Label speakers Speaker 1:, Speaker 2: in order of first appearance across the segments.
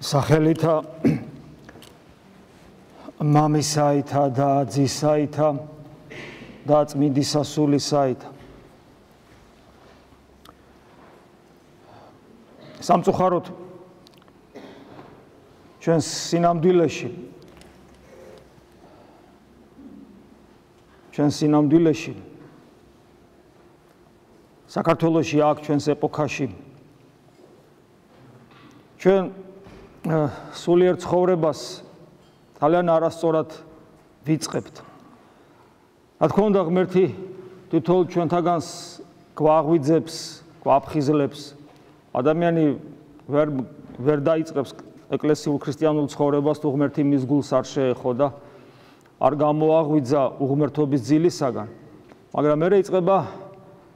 Speaker 1: სახელითა მამისაითა და ძისაითა და წმინდისა სულისაითა. სამწუხაროდ ჩვენს სინამდვილეში საქართველოში აქ ჩვენს ეპოქაში ჩვენ სულიერ ცხოვრებას ძალიან არასწორად ვიწყებთ. რა თქმა უნდა, ღმერთი თითოეულ ჩვენთაგანს გვაღვიძებს, გვაფხიზლებს. ადამიანი ვერ დაიწყებს ეკლესიურ ქრისტიანულ ცხოვრებას, თუ ღმერთი მის გულს არ შეეხო და არ გამოაღვიძა უღმრთობის ძილისაგან. მაგრამ მერე იწყება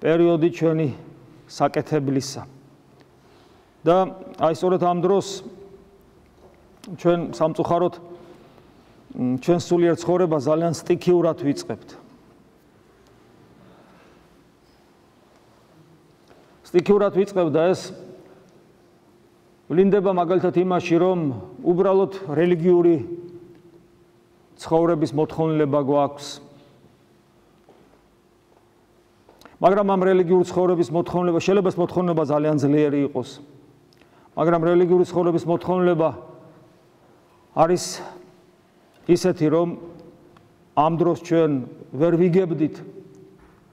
Speaker 1: პერიოდი ჩვენი საკეთებლისა. და აი სწორედ ამ დროს ჩვენ სამწუხაროდ ჩვენ სულიერ ცხოვრებას ძალიან სტიქიურად ვიწყებთ. სტიქიურად ვიწყებთ და ეს ვლინდება მაგალითად იმაში, რომ უბრალოდ რელიგიური ცხოვრების მოთხოვნილება გვაქვს. მაგრამ ამ რელიგიური ცხოვრების მოთხოვნილება შეიძლება ეს მოთხოვნილება ძალიან ძლიერი იყოს. მაგრამ რელიგიური ცხოვრების მოთხოვნილება არის ისეთი, რომ ამ დროს ჩვენ ვერ ვიგებდით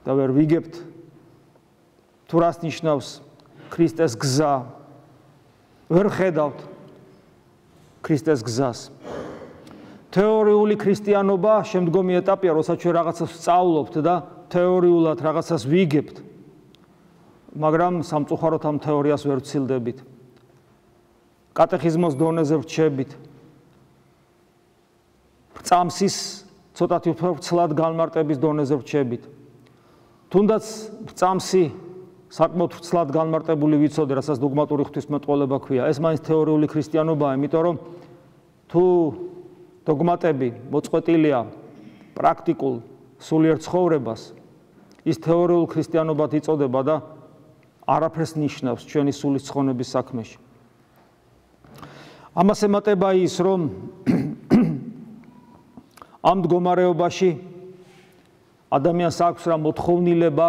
Speaker 1: და ვერ ვიგებთ თუ რას ნიშნავს ქრისტეს გზა. ვერ ხედავთ ქრისტეს გზას. თეორიული ქრისტიანობა შემდგომი ეტაპია, როცა ჩვენ რაღაცას ვსწავლობთ და თეორიულად რაღაცას ვიგებთ. მაგრამ სამწუხაროდ ამ თეორიას ვერ ვცილდებით. კატეხიზმოს დონეზე ვრჩებით. წამსის ცოტათი უფრო ცლად განმარტების დონეზე ვრჩებით. თუნდაც წამსი საკმაოდ ცლად განმარტებული ვიცოდე, რასაც დოგმატური ღვთისმეტყველება ქვია. ეს მაინც თეორიული ქრისტიანობაა, იმიტომ რომ თუ დოგმატები მოწყვეტილია პრაქტიკულ სულიერ ცხოვრებას, ის თეორიულ ქრისტიანობად იწოდება და არაფერს ნიშნავს ჩვენი სულის ცხონების საქმეში. ამას ემატება ის, რომ ამ მდგომარეობაში ადამიანს აქვს რა მოთხოვნილება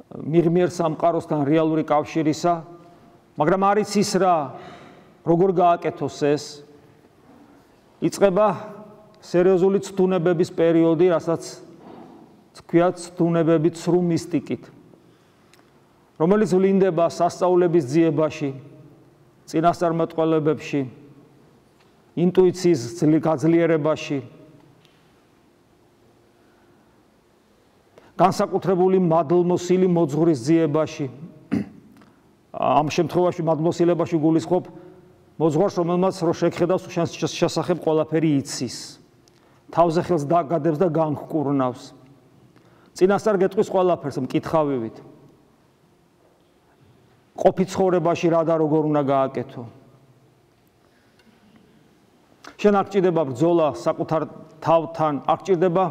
Speaker 1: მიღმიერ სამყაროსთან რეალური კავშირისა, მაგრამ არის ის რა, როგორ გააკეთოს ეს, იწყება სერიოზული ცდუნებების პერიოდი, რასაც თქვია ცდუნებები ცრუ მისტიკით, რომელიც ვლინდება სასწაულების ძიებაში, წინასწარმეტყველებებში, ინტუიციის გაძლიერებაში, განსაკუთრებული მადლმოსილი მოძღვრის ძიებაში. ამ შემთხვევაში მადლმოსილებაში გულისხმობ მოძღვარს, რომელმაც რო შეგხედავს შესახებ ყველაფერი იცის. თავზე ხელს დაგადებს და განჰკურნავს. წინასწარ გეტყვის ყველაფერს მკითხავივით. ყოფი ცხოვრებაში რა და როგორ უნდა გააკეთო. შენ არ გჭირდება ბრძოლა საკუთარ თავთან, არ გჭირდება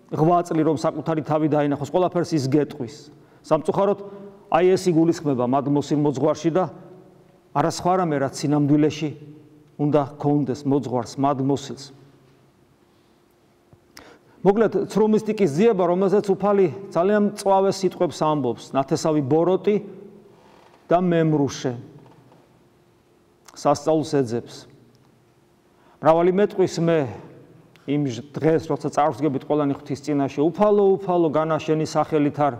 Speaker 1: ღვაწლი, რომ საკუთარი თავი დაინახოს, ყველაფერს ის გეტყვის. სამწუხაროდ აი ეს იგულისხმება მადლმოსილ მოძღვარში და არა სხვა რამე, რაც სინამდვილეში უნდა გქონდეს მოძღვარს, მადლმოსილს. მოკლედ, ცრუ მისტიკის ძიება, რომელზეც უფალი ძალიან მწვავე სიტყვებს ამბობს, ნათესავი ბოროტი და მემრუშე სასწაულს ეძებს. მრავალი მეტყვის მე იმ დღეს, როცა წარვსგებით ყველანი ღვთის წინაშე, უფალო განაშენი სახელით არ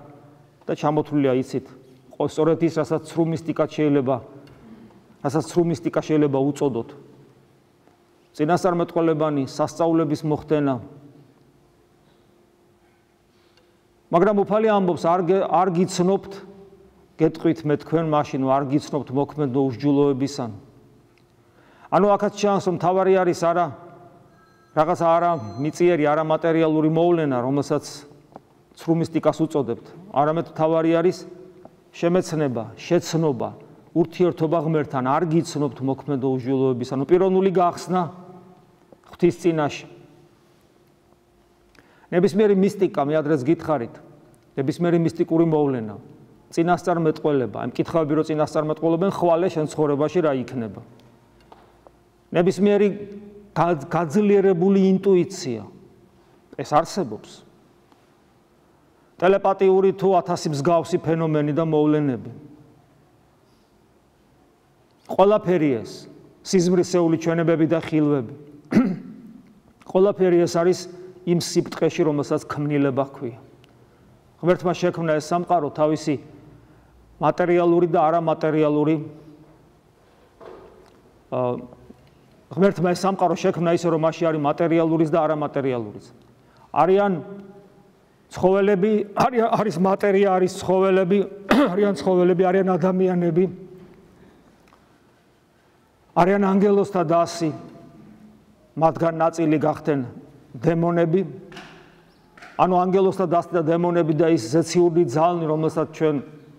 Speaker 1: და ჩამოთვლილია იცით. სწორედ ის, რასაც ცრუ მისტიკა შეიძლება უწოდოთ. წინასწარმეტყველებანი, სასწაულების მოხდენა. მაგრამ უფალი ამბობს, არ გიცნობთ, გეტყვით მე თქვენ მაშინ, არ გიცნობთ მოქმედო უსჯულოებისან. ანუ აქაც ჩანს, რომ თავარი არის რაღაც არა მიწიერი, არა მატერიალური მოვლენა, რომელსაც ცრუ მისტიკას უწოდებთ. არამედ თავარი არის შემეცნება, შეცნობა, ურთიერთობა ღმერთთან, არ გიცნობთ მოქმედო უსჯულოებისან. პიროვნული გახსნა ღვთის წინაშე. ნებისმიერი მისტიკა, მე ადრეს გითხარით, ნებისმიერი მისტიკური მოვლენა წინასწარმეტყველება, იმ კითხავები რო წინასწარმეტყველებენ, ხვალე შენ ცხოვრებაში რა იქნება. ნებისმიერი გაძლიერებული ინტუიცია ეს არსებობს. ტელეპათიური თუ 1000 მსგავსი ფენომენი და მოვლენები. ყველაფერი ეს სიზმრისეული ჩვენებები და ხილვები. ყველაფერი ეს არის იმ სიფტყეში, რომელსაც ქმნილება ჰქვია. ღმერთმა შექმნა ეს სამყარო თავისი მატერიალური და არამატერიალური ღმერთმა ეს სამყარო შექმნა ისე, რომ მასში არის მატერიალურიც და არამატერიალურიც. არიან ცხოველები, არის მატერია, არის ცხოველები, არიან ცხოველები, არიან ადამიანები, არიან ანგელოზთა დასი, მათგან ნაწილი გახდნენ დემონები, ანუ ანგელოზთა დასი და დემონები და ის ზეციური ძალნი, რომელსაც ჩვენ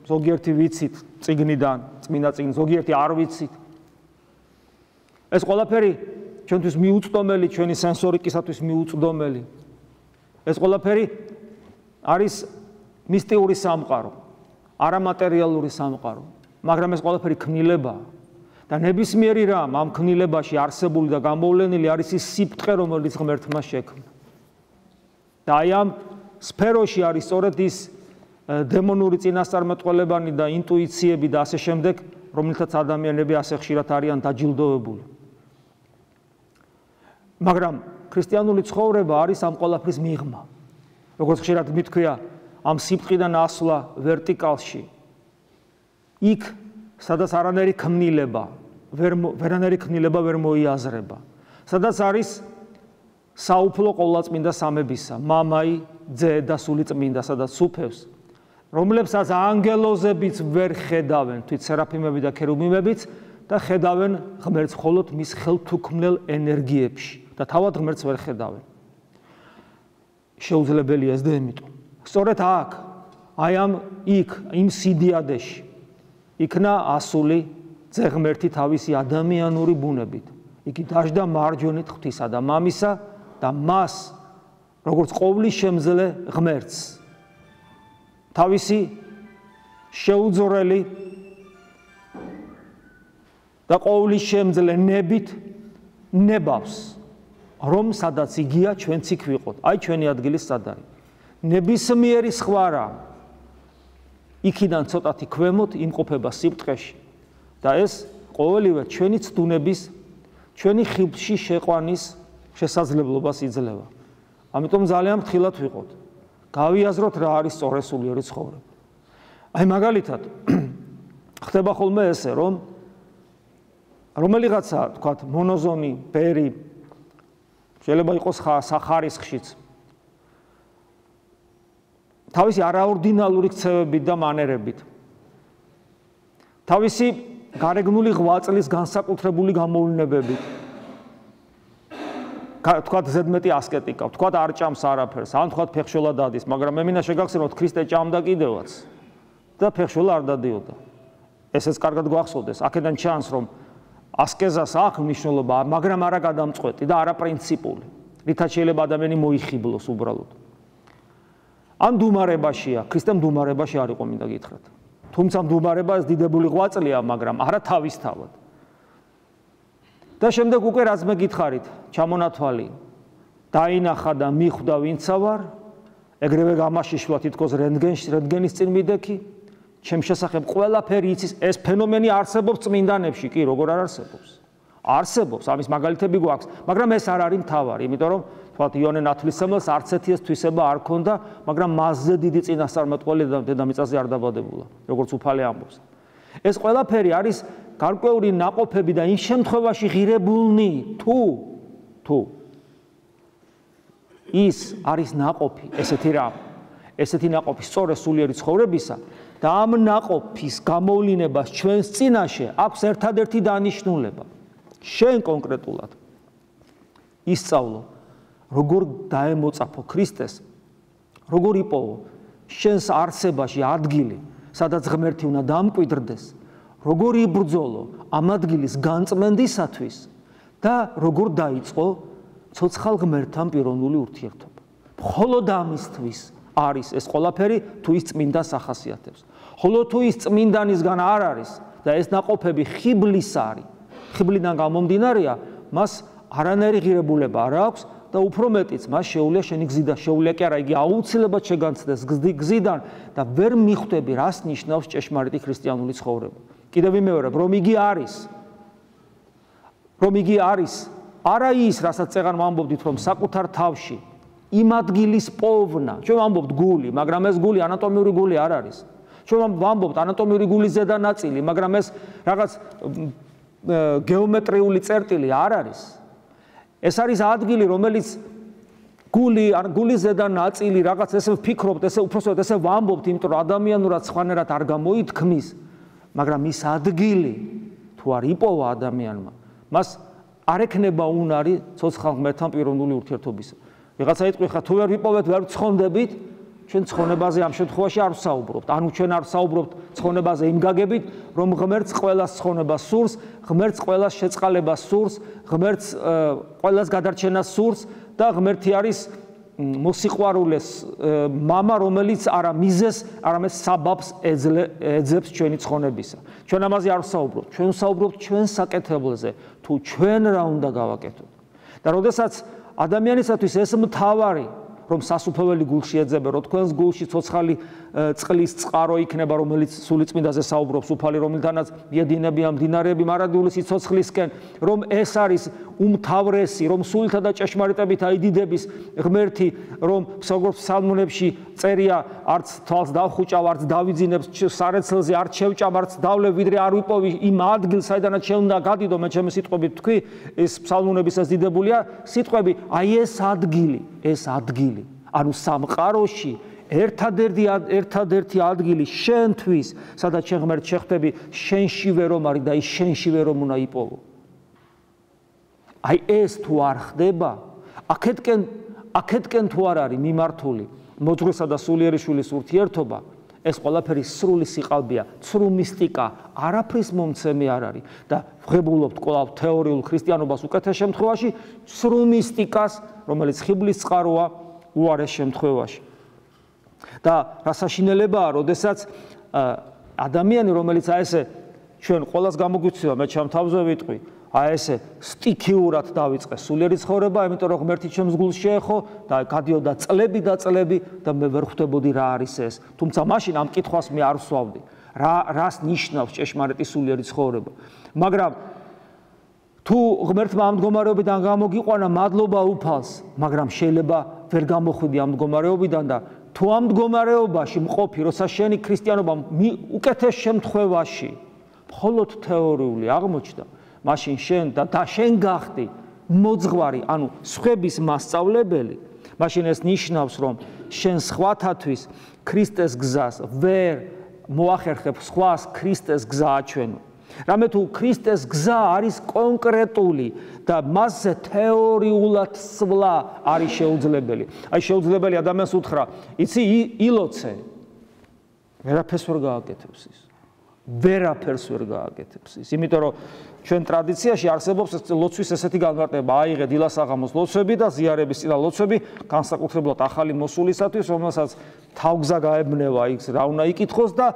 Speaker 1: ზოგიერთი ვიცით წიგნიდან, წმინდა წიგნიდან, ზოგიერთი არ ვიცით. ეს ყველაფერი ჩვენთვის მიუწვდომელი, ჩვენი სენსორიკისათვის მიუწვდომელი. ეს ყველაფერი არის მისტიური სამყარო, არამატერიალური სამყარო, მაგრამ ეს ყველაფერი ქმნილებაა და ნებისმიერი რამ ამ ქმნილებაში არსებული და გამოვლენილი არის ის სიფტყე, რომელიც ღმერთმა შექმნა. და აი ამ სფეროში არის სწორედ ის დემონური წინასწარმეტყველებანი და ინტუიციები და ასე შემდეგ, რომელთაც ადამიანები ასე ხშირად არიან დაჯილდოვებული. მაგრამ ქრისტიანული ცხოვრება არის ამ ყველაფრის მიღმა. როგორც ხშირად მithქვია, ამ სიფტყიდან ასვლა ვერტიკალში. იქ, სადაც არანაირი ქმნილება, ვერანაირი ქმნილება ვერ მოიაზრება. სადაც არის საუფლო ყოვლადწმინდა სამებისა, მამაი, ძე და სული წმინდა, სადაც სუფევს, რომლებსაც ანგელოზებიც ვერ ხედავენ, თვით სერაფიმები და ქერუბიმებიც და ხედავენ ღმერთს მხოლოდ მის ხელთუქმნელ ენერგიებში და თავად ღმერთს ვერ ხედავენ. შეუძლებელია ეს და იმიტომ. სწორედ აქ, აი იმ სიდიადეში იქნა ასული ძე ღმერთი თავისი ადამიანური ბუნებით. იგი დაждდა მარჯვენით ღვთისა და მამისა და მას, როგორც ყოვლის შემძლე ღმერთს, თავისი შეუძორელი და ყოვლის შემძლე ნებით ნებავს, რომ სადაც იგია ჩვენც იქ ვიყოთ. აი ჩვენი ადგილი სად არის. ნებისმიერი სხვა რამ იქიდან ცოტათი ქვემოთ იმყოფება სიფტყეში და ეს ყოველივე ჩვენი ცდუნების, ჩვენი ხიბში შეყვანის შესაძლებლობას იძლევა. ამიტომ ძალიან ფრთხილად ვიყოთ. გავიაზროთ რა არის სწორესულიანი ცხოვრება. აი მაგალითად ხდება ხოლმე ესე, რომ რომელიღაცა, თქვათ, მონოზონი, ბერი, შეიძლება იყოს სახარისხშიც, თავისი არაორდინალური ქცევებით და მანერებით, თავისი გარეგნული ღვაწლის განსაკუთრებული გამოვლენებებით, თქვათ ზედმეტი ასკეტიკა, თქვათ არ ჭამს არაფერს, ან თქვათ ფეხშველა დადის, მაგრამ მე მინდა შეგახსენოთ, ქრისტე ჭამდა კიდევაც და ფეხშველა არ დადიოდა. ესეც კარგად გვახსოვდეს, აქედან ჩანს, რომ ასკეზას აქვს მნიშვნელობა, მაგრამ არა გადამწყვეტი და არა პრინციპული, რითაც შეიძლება ადამიანი მოიხიბლოს უბრალოდ. ან მდუმარებაშია, ქრისტე მდუმარებაში არ იყო მინდა გითხრათ. თუმცა მდუმარება ეს დიდებული ღვაწლია, მაგრამ არა თავისთავად. და შემდეგ უკვე რაც მე გითხარით, ჩამონათვალი, დაინახა და მიხვდა ვინცა ვარ, ეგრევე გამაშიშვლა თითქოს რენტგენის წინ მიდექი, ჩემ შესახებ ყველაფერი იცის, ეს ფენომენი არსებობს წმინდანებში, კი, როგორ არ არსებობს. არსებობს, ამის მაგალითები გვაქვს, მაგრამ ეს არ არის მთავარი, იმიტომ რომ თქვათ იონე ნათლისმცემელს არც ერთი ეს თვისება არ ქონდა, მაგრამ მასზე დიდი წინასწარმეტყველი დედამიწაზე არ დაბადებულა, როგორც უფალი ამბობს. ეს ყველაფერი არის გარკვეული ნაყოფები და იმ შემთხვევაში ღირებულნი, თუ ის არის ნაყოფი, ესეთი ნაყოფი სწორედ სულიერი ცხოვრებისა და ამ ნაყოფის გამოვლინებას ჩვენს წინაშე აქვს ერთადერთი დანიშნულება. შენ კონკრეტულად ისწავლო, როგორ დაემოწაფო ქრისტეს, როგორ იპოვო შენს არსებაში ადგილი, სადაც ღმერთი უნდა დამკვიდრდეს, როგორ იბრძოლო ამ ადგილის განწმენდისათვის და როგორ დაიწყო ცოცხალ ღმერთთან პიროვნული ურთიერთობა. მხოლოდ ამისთვის არის ეს ყველაფერი თუ ის წმინდანს ახასიათებს. ხოლო თუ ის წმინდანისგან არ არის და ეს ნაყოფები ხიბლის არის, ხიბლიდან გამომდინარეა, მას არანაირი ღირებულება არ აქვს და უფრო მეტიც მას შეუძლია შენი გზიდან, შეუძლია კი არა, იგი აუცილებლად შეგანცდეს გზიდან და ვერ მიხვდები, რას ნიშნავს ჭეშმარიტი ქრისტიანული ცხოვრება. კიდევ ვიმეორებ, რომ იგი არის არა ის, რასაც წეგან ვამბობდით, რომ საკუთარ თავში იმ ადგილის პოვნა, ჩვენ ვამბობთ გული, მაგრამ ეს გული ანატომიური გული არ არის. ჩვენ ვამბობთ ანატომიური გულის ზედა ნაწილი, მაგრამ ეს რაღაც გეომეტრიული წერტილი არ არის. ეს არის ადგილი, რომელიც გულის ზედა ნაწილი, რაღაც ესე ვფიქრობთ, ესე უпроსტად ესე ვამბობთ, იმიტომ რომ ადამიანურად სხვანაირად არ გამოითქმის, მაგრამ ის ადგილი თუ არ იპოვა ადამიანმა, მას არ ექნება უნარი ცოცხალ ღმერთთან პიროვნული ურთიერთობისა. ვიღაცა იტყვი ხა თუ ვერ ვიპოვეთ, ვერ ვცხონდებით, ჩვენ ცხონებაზე ამ შემთხვევაში არ ვსაუბრობთ. ანუ ჩვენ არ ვსაუბრობთ ცხონებაზე იმ გაგებით, რომ ღმერთს ყველას ცხონება სურს, ღმერთს ყველას შეწყალება სურს, ღმერთს ყველას გადარჩენა სურს და ღმერთი არის მოსიყვარულეს მამა, რომელიც არა მიზეს, არამედ საბაბს ეძებს ჩვენი ცხონებისა. ჩვენ ამაზე არ ვსაუბრობთ, ჩვენ ვსაუბრობთ ჩვენ საკეთებლზე, თუ ჩვენ რა უნდა გავაკეთოთ. და როდესაც ადამიანისათვის ეს მთავარი რომ სასუფეველი გულში ეძებე, რომ თქვენს გულში ცოცხალი წყლის წყარო იქნება, რომელიც სულიწმინდაზე საუბრობს, უფალი, რომელთანაც მიედინებიან მდინარეები მარადიული სიცოცხლისკენ, რომ ეს არის უმთავრესი, რომ სულთა და ჭეშმარიტებით აიდიდების ღმერთი, რომ როგორც ფსალმუნებში წერია, არც თვალს დავხუჭავ, არც დავიძინებს სარეცელზე, არც შევჭამ, არც დავლევ, ვიდრე არ ვიპოვი იმ ადგილს, საიდანაც შენ უნდა გადიდო, მე ჩემი სიტყვებით თქვი, ეს ფსალმუნების ეს დიდებულია სიტყვები, აი ეს ადგილი, ანუ სამყაროში ერთადერთი ადგილი შენთვის, სადაც შენ ღმერთს შეხვდები, შენშივე რომ არის და ის შენშივე რომ უნდა იპოვო. აი ეს თუ არ ხდება, აქეთკენ თუ არ არის მიმართული მოძღვესა და სულიერი შვილის ურთიერთობა, ეს ყველაფერი სრული სიყალბეა, ცრუ მისტიკა, არაფრის მომცემი არ არის და ვღებულობთ კვლავ თეორიულ ქრისტიანობას უკეთეს შემთხვევაში, სრულ მისტიკას, რომელიც ხიბლის წყაროა უარეს შემთხვევაში. და რა საშინელებაა, როდესაც ადამიანი, რომელიც აი ესე ჩვენ ყველას გამოგვიცევა, მე ჩემ თავზე ვიტყვი, აი ესე სტიქიურად დავიწყე სულიერი ცხოვრება, იმიტომ რომ ღმერთი ჩემს გულს შეეხო და გადიოდა წლები და წლები და მე ვერ ხვდებოდი რა არის ეს. თუმცა მაშინ ამ კითხვას მე არ ვსვავდი. რას ნიშნავს ჭეშმარიტი სულიერი ცხოვრება. მაგრამ თუ ღმერთმა ამ მდგომარეობიდან გამოგიყვანა მადლობა უფალს, მაგრამ შეიძლება ვერ გამოხვიდი ამ მდგომარეობიდან და თუ ამ მდგომარეობაში მყოფი, როცა შენი ქრისტიანობა უკეთეს შემთხვევაში მხოლოდ თეორიული აღმოჩნდა, მაშინ შენ და შენ გახდი მოძღვარი, ანუ სხვების მასწავლებელი, მაშინ ეს ნიშნავს, რომ შენ სხვათათვის ქრისტეს გზას ვერ მოახერხებ, სხვას ქრისტეს გზა აჩვენო. რამე თუ ქრისტეს გზა არის კონკრეტული და მასზე თეორიულად სვლა არის შეუძლებელი. აი შეუძლებელი ადამიანს უთხრა, იცი ილოცე, ვერაფერს ვერ გააკეთებს ის. ვერაფერს ვერ გააკეთებს ის. იმიტომ რომ ჩვენ ტრადიციაში არსებობს ლოცვის ესეთი განმარტება, აიღე დილას-აღამოს ლოცვები და ზიარების წინა ლოცვები, განსაკუთრებულად ახალი მოსულისათვის, რომელსაც თავგზა გაებნევა იქ რა უნდა იკითხოს და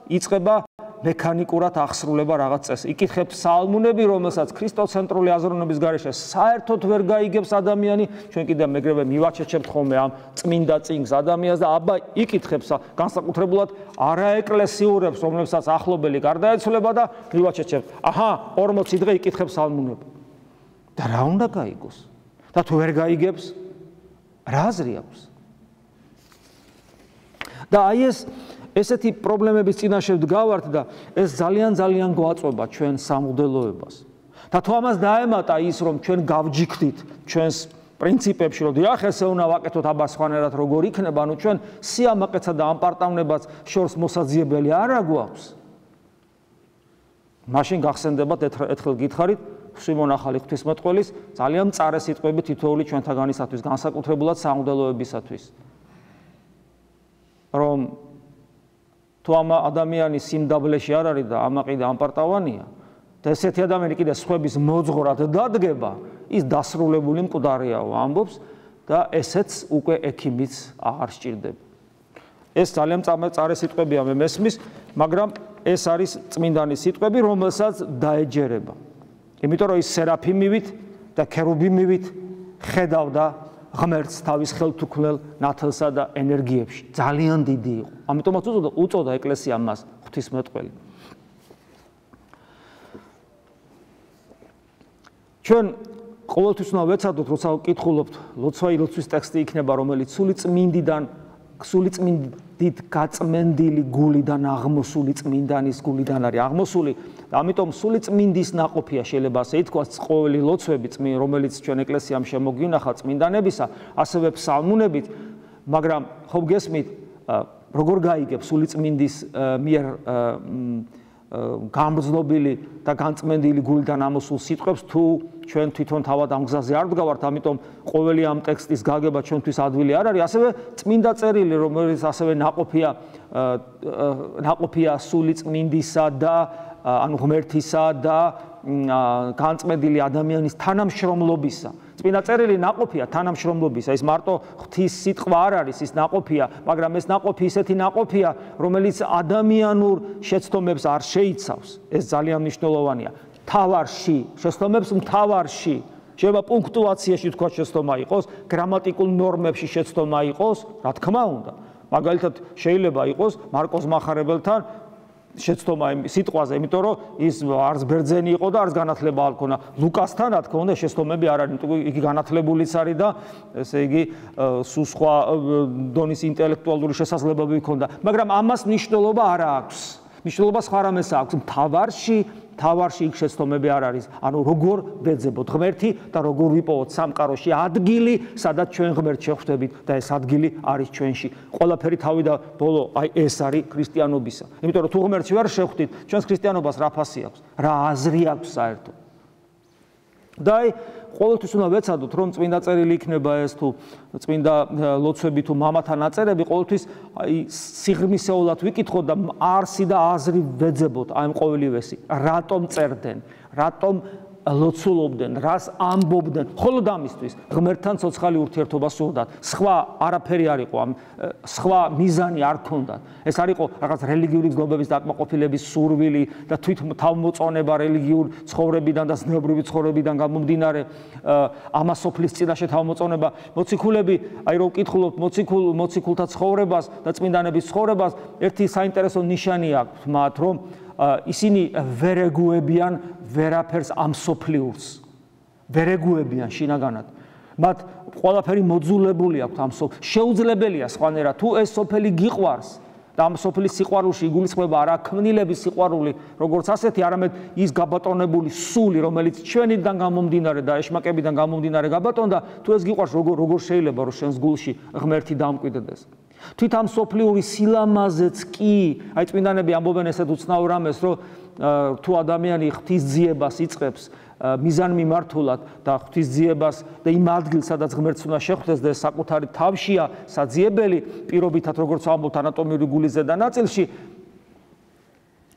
Speaker 1: იწყება მექანიკურად აღსრულება რაღაც წესი. იკითხებს ფსალმუნები, რომელსაც ქრისტოცენტრული აზროვნების გარეშე საერთოდ ვერ გაიგებს ადამიანი, ჩვენ კიდევ მეგრევე მივაჩეჩებთ ხოლმე ამ წმინდა წიგნს ადამიანს და აბა იკითხებს განსაკუთრებულად არაეკლესიურებს, რომლებსაც ახლობელი გარდაეცვლება და მივაჩეჩებთ. აჰა, 40 დღე იკითხებს ფსალმუნები. და რა უნდა გაიგოს? და თუ ვერ გაიგებს, რა აზრი აქვს? და აი ესეთი პრობლემების წინაშე ვდგავართ და ეს ძალიან გვაწვება ჩვენ სამღვდელოებას. და თუ ამას დაემატა ის, რომ ჩვენ გავჯიქდით ჩვენს პრინციპებში, რომ დიახ, ესე უნდა ვაკეთოთ, აბა სხვანაირად როგორ იქნება, ანუ ჩვენ სიამაყეცსა და ამპარტავნებას შორს მოსაძიებელი არა გვაქვს. მაშინ გახსენდებათ ერთხელ გითხარით სიმონ ახალი ღვთისმეტყველის ძალიან მწარე სიტყვები თითოეული ჩვენთაგანისათვის, განსაკუთრებულად სამღვდელოებისათვის. რომ თუ ამ ადამიანის სიმდაბლეში არ არის და ამა კიდე ამპარტავანია და ესეთი ადამიანი კიდე სხვების მოძღვრად დადგება, ის დასრულებული მკვდარიაო ამბობს და ესეც უკვე ექიმიც აღარ სჭირდება. ეს ძალიან წარე სიტყვებია მე მესმის, მაგრამ ეს არის წმინდანის სიტყვები, რომელსაც დაეჯერება. იმიტომ რომ ის სერაფიმივით და ქერუბიმივით ხედავდა ღმერთს თავის ხელთუქმნელ ნათელსა და ენერგიებში. ძალიან დიდი იყო. ამიტომაც უწოდა ეკლესიამ მას ღვთისმეტყველი. ჩვენ ყოველთვის უნდა ვეცადოთ, როცა ვკითხულობთ ლოცვა-ილოცვის ტექსტი იქნება, რომელიც სული წმინდით გაწმენდილი გულიდან აღმოსული წმინდანის გულიდან არის აღმოსული და ამიტომ სული წმინდის ნაყოფია შეიძლება ასე ითქვას ყოველი ლოცვები, რომელიც ჩვენ ეკლესიამ შემოგვინახა წმინდანებისა, ასევე ფსალმუნებით, მაგრამ ხო გესმით, როგორ გაიგებ სული წმინდის მიერ გამბრძნობილი და განწმენდილი გულიდან ამოსულ სიტყვებს თუ ჩვენ თვითონ თავად ამ გზაზე არ ვდგავართ, ამიტომ ყოველი ამ ტექსტის გაგება ჩვენთვის ადვილი არ არის, ასევე წმინდა წერილი, რომელიც ასევე ნაყოფია სული წმინდისა და ანუ ღმერთისა და განწმენდილი ადამიანის თანამშრომლობისა. წმინდა წერილი ნაყოფია თანამშრომლობისა, ის მარტო ღვთის სიტყვა არ არის, ის ნაყოფია, მაგრამ ეს ნაყოფი ისეთი ნაყოფია, რომელიც ადამიანურ შეცდომებს არ შეიცავს. ეს ძალიან მნიშვნელოვანია. თავარში, შეცდომებს მთავარში, შეიძლება პუნქტუაციაში თქვა შეცდომა იყოს, გრამატიკულ ნორმებში შეცდომა იყოს, რა თქმა უნდა. მაგალითად შეიძლება იყოს მარკოს მახარებელთან შეცდომა სიტყვაზე, იმიტომ რომ ის არც ბერძენი იყო და არც განათლება არ ჰქონდა. ლუკასთან რა თქმა უნდა შეცდომები არ არის, იგი განათლებულიც არის და ესე იგი სულ სხვა დონის ინტელექტუალური შესაძლებლობები ჰქონდა, მაგრამ ამას მნიშვნელობა არ აქვს. მნიშვნელობა სხვა რამეს აქვს. თავარში იქ შეცდომები არ არის. ანუ როგორ ვეძებოთ ღმერთი და როგორ ვიპოვოთ სამყაროში ადგილი, სადაც ჩვენ ღმერთს შეხვდებით და ეს ადგილი არის ჩვენში. ყველაფერი თავი და ბოლო, აი ეს არის ქრისტიანობისა. იმიტომ რომ თუ ღმერთში ვარ შეხვდით, ჩვენს ქრისტიანობას რა ფასი აქვს, რა აზრი აქვს საერთოდ. და აი ყოველთვის უნდა ვეცადოთ, რომ წმინდა წერილი იქნება ეს თუ წმინდა ლოცვები თუ მამათა ნაწერები, ყოველთვის აი სიღრმისეულად ვიკითხოთ და არსი და აზრი ვეძებოთ აი ყოველივესი. რატომ წერდნენ? რატომ ლოცულობდნენ? რას ამბობდნენ? მხოლოდ ამისთვის ღმერთთან ცოცხალი ურთიერთობა სურდათ. სხვა არაფერი არ იყო, სხვა მიზანი არ ჰქონდათ. ეს არ იყო რაღაც რელიგიური გზნობების დაკმაყოფილების სურვილი და თვით თავმოწონება რელიგიურ ცხოვრებიდან და ზნეობრივი ცხოვრებიდან გამომდინარე ამასოფლის წინაშე თავმოწონება. მოციქულები, აი რომ ვკითხულობთ მოციქულთა ცხოვრებას და წმინდანების ცხოვრებას, ერთი საინტერესო ნიშანი აქვს მათ, რომ ისინი ვერ ეგუებიან ვერაფერს ამ სოფლიურს. ვერ ეგუებიან შინაგანად. მათ ყველაფერი მოძულებული აქვთ ამ სოფლს. შეუძლებელია სხვანაირად თუ ეს სოფელი გიყვარს და ამ სოფლის სიყვარულში იგულისხმება არა ქმნილების სიყვარული, როგორც ასეთი, არამედ ის გაბატონებული სული, რომელიც ჩვენიდან გამომდინარე და ეშმაკებიდან გამომდინარე გაბატონდა, თუ ეს გიყვარს, როგორ შეიძლება რომ შენს გულში ღმერთი დამკვიდრდეს. თვით ამ სოფლიური სილამაზეც კი, აი წმინდანები ამბობენ ესეთ უცნაურ რამეს, რომ თუ ადამიანი ღვთისძიებას იწყებს მიზანმიმართულად და ღვთისძიებას და იმ ადგილს, სადაც ღმერთს უნდა შეხვდეს და ეს საკუთარი თავშია საძიებელი, პირობითად როგორც ამბობთ ანატომიური გულის ზედა ნაწილში,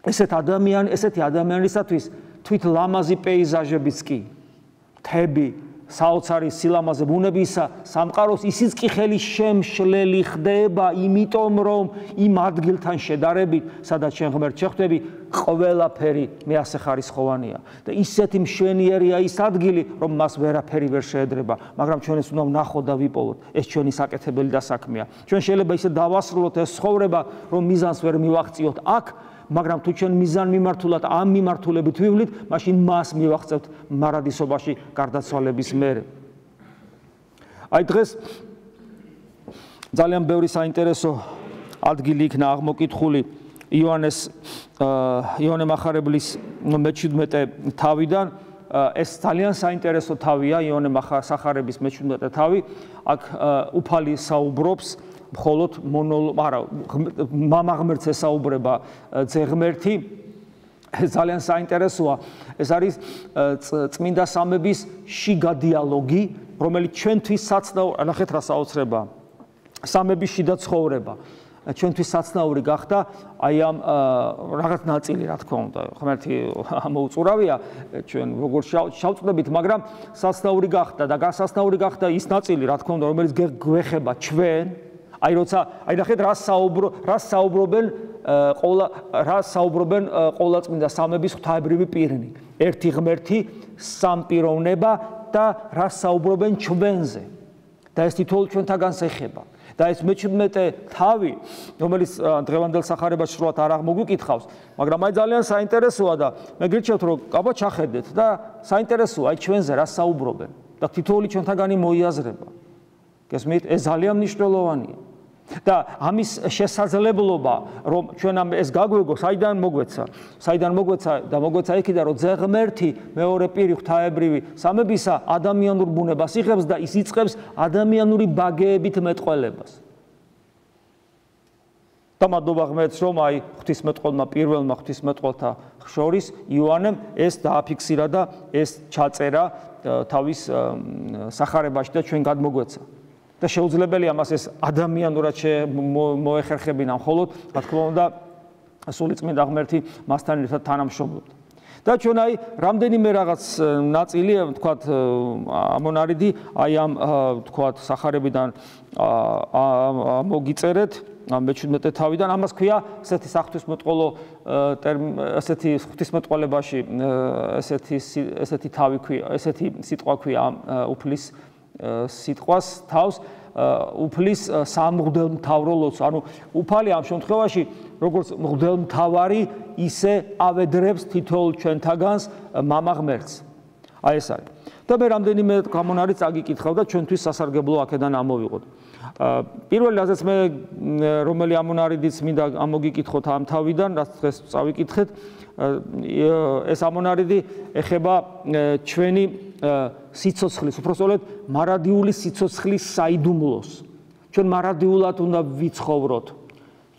Speaker 1: ესეთი ადამიანისათვის თვით ლამაზი პეიზაჟებიც კი, მთები, საოცარი სილამაზე ბუნებისა სამყაროს ისიც კი ხელი შემშლელი ხდება, იმიტომ რომ იმ ადგილთან შედარებით, სადაც შენ ღმერთს შეხვდები, ყველაფერი მეასეხარისხოვანია და ისეთი მშვენიერია ის ადგილი, რომ მას ვერაფერი ვერ შეედრება, მაგრამ ჩვენ ეს უნდა ვნახოთ და ვიპოვოთ. ეს ჩვენი საკეთებელი და საქმეა. ჩვენ შეიძლება ისე დავასრულოთ ეს ცხოვრება, რომ მიზანს ვერ მივაღწიოთ აქ, მაგრამ თუ ჩვენ მიზანმიმართულად ამ მიმართულებით ვივლით, მაშინ მას მივაღწევთ მარადისობაში გარდაცვალების მერე. აი დღეს ძალიან ბევრი საინტერესო ადგილი იქნა აღმოკითხული იოანე მახარებლის მე-17 თავიდან. ეს ძალიან საინტერესო თავია, იოანე მახარების მე-17 თავი. აქ უფალი საუბრობს მხოლოდ მამა ღმერთს ესაუბრება ძე ღმერთი. ეს ძალიან საინტერესოა. ეს არის წმინდა სამების შიგა დიალოგი, რომელიც ჩვენთვის საცნაური, ნახეთ რა საოცრება. სამების შიდა ცხოვრება. ჩვენთვის საცნაური გახდა აი ამ რაღაც ნაწილი, რა თქმა უნდა, ღმერთი ამოუწურავია ჩვენ როგორ შევწყვდებით, მაგრამ საცნაური გახდა და გასაცნაური გახდა ის ნაწილი, რა თქმა უნდა, რომელიც გვეხება ჩვენ, აი როცა აი ნახეთ რა საუბრობენ ყოვლადწმინდა სამების ღვთაებრივი პირნი. ერთი ღმერთი, სამპიროვნება და რა საუბრობენ ჩვენზე. და ეს თითოეულ ჩვენთაგანს ეხება. და ეს მე-17 თავი, რომელიც დღევანდელ სახარებაში სრულად არ აღმოგვიკითხავს, მაგრამ აი ძალიან საინტერესოა და მე გირჩევთ რომ კაბა ჩახედეთ და საინტერესოა აი ჩვენზე რა საუბრობენ და თითოეული ჩვენთაგანი მოიაზრება. გესმით? ეს ძალიან მნიშვნელოვანია. და ამის შესაძლებლობა რომ ჩვენ ეს გაგვეგო საიდან მოგვეცა და მოგვეცა იქიდან რომ ზეღმერთი მეორე პირი ღვთაებრივი სამებისა ადამიანურ ბუნებას იღებს და ის იწყებს ადამიანური ბაგეებით მეტყველებას. და მადლობა ღმერთს რომ აი ღვთისმეტყველმა პირველმა ღვთისმეტყველთა შორის იოანემ ეს დააფიქსირა და ეს ჩაწერა თავის სახარებაში და ჩვენ გადმოგვეცა. და შეუძლებელია მას ეს ადამიანურად მოეხერხებინა მხოლოდ, რა თქმა უნდა, სულიწმინდა ღმერთი მასთან ერთად თანამშრომლობდა. და ჩვენ აი რამდენიმე რაღაც ნაწილი, ვთქვათ, ამონარიდი, აი ამ ვთქვათ, სახარებიდან მოგიწერეთ, მე-17 თავიდან, ამას ქვია ესეთი საღვთისმეტყველო ესეთი ღვთისმეტყველებაში ესეთი თავი ქვია, ესეთი სიტყვა ქვია უფლის სიტყვას თავს უფლის სამღვდელმთავრო ლოცვა. ანუ უფალი ამ შემთხვევაში როგორც მღვდელმთავარი ისე ავედრებს თითოეულ ჩვენთაგანს მამა ღმერთს. აი ეს არის. და მე რამდენიმე გამონარით წაგიკითხავ და ჩვენთვის სასარგებლო აქედან ამოვიღოთ. პირველი რაზეც მე რომელი ამონარიდიც მინდა ამოგიკითხოთ ამ თავიდან, რაც დღეს წავიკითხეთ, ეს ამონარიდი ეხება ჩვენი სიცოცხლის, უпростоლედ მარადიული სიცოცხლის საიდუმლოს. ჩვენ მარადიულად უნდა ვიცხოვროთ.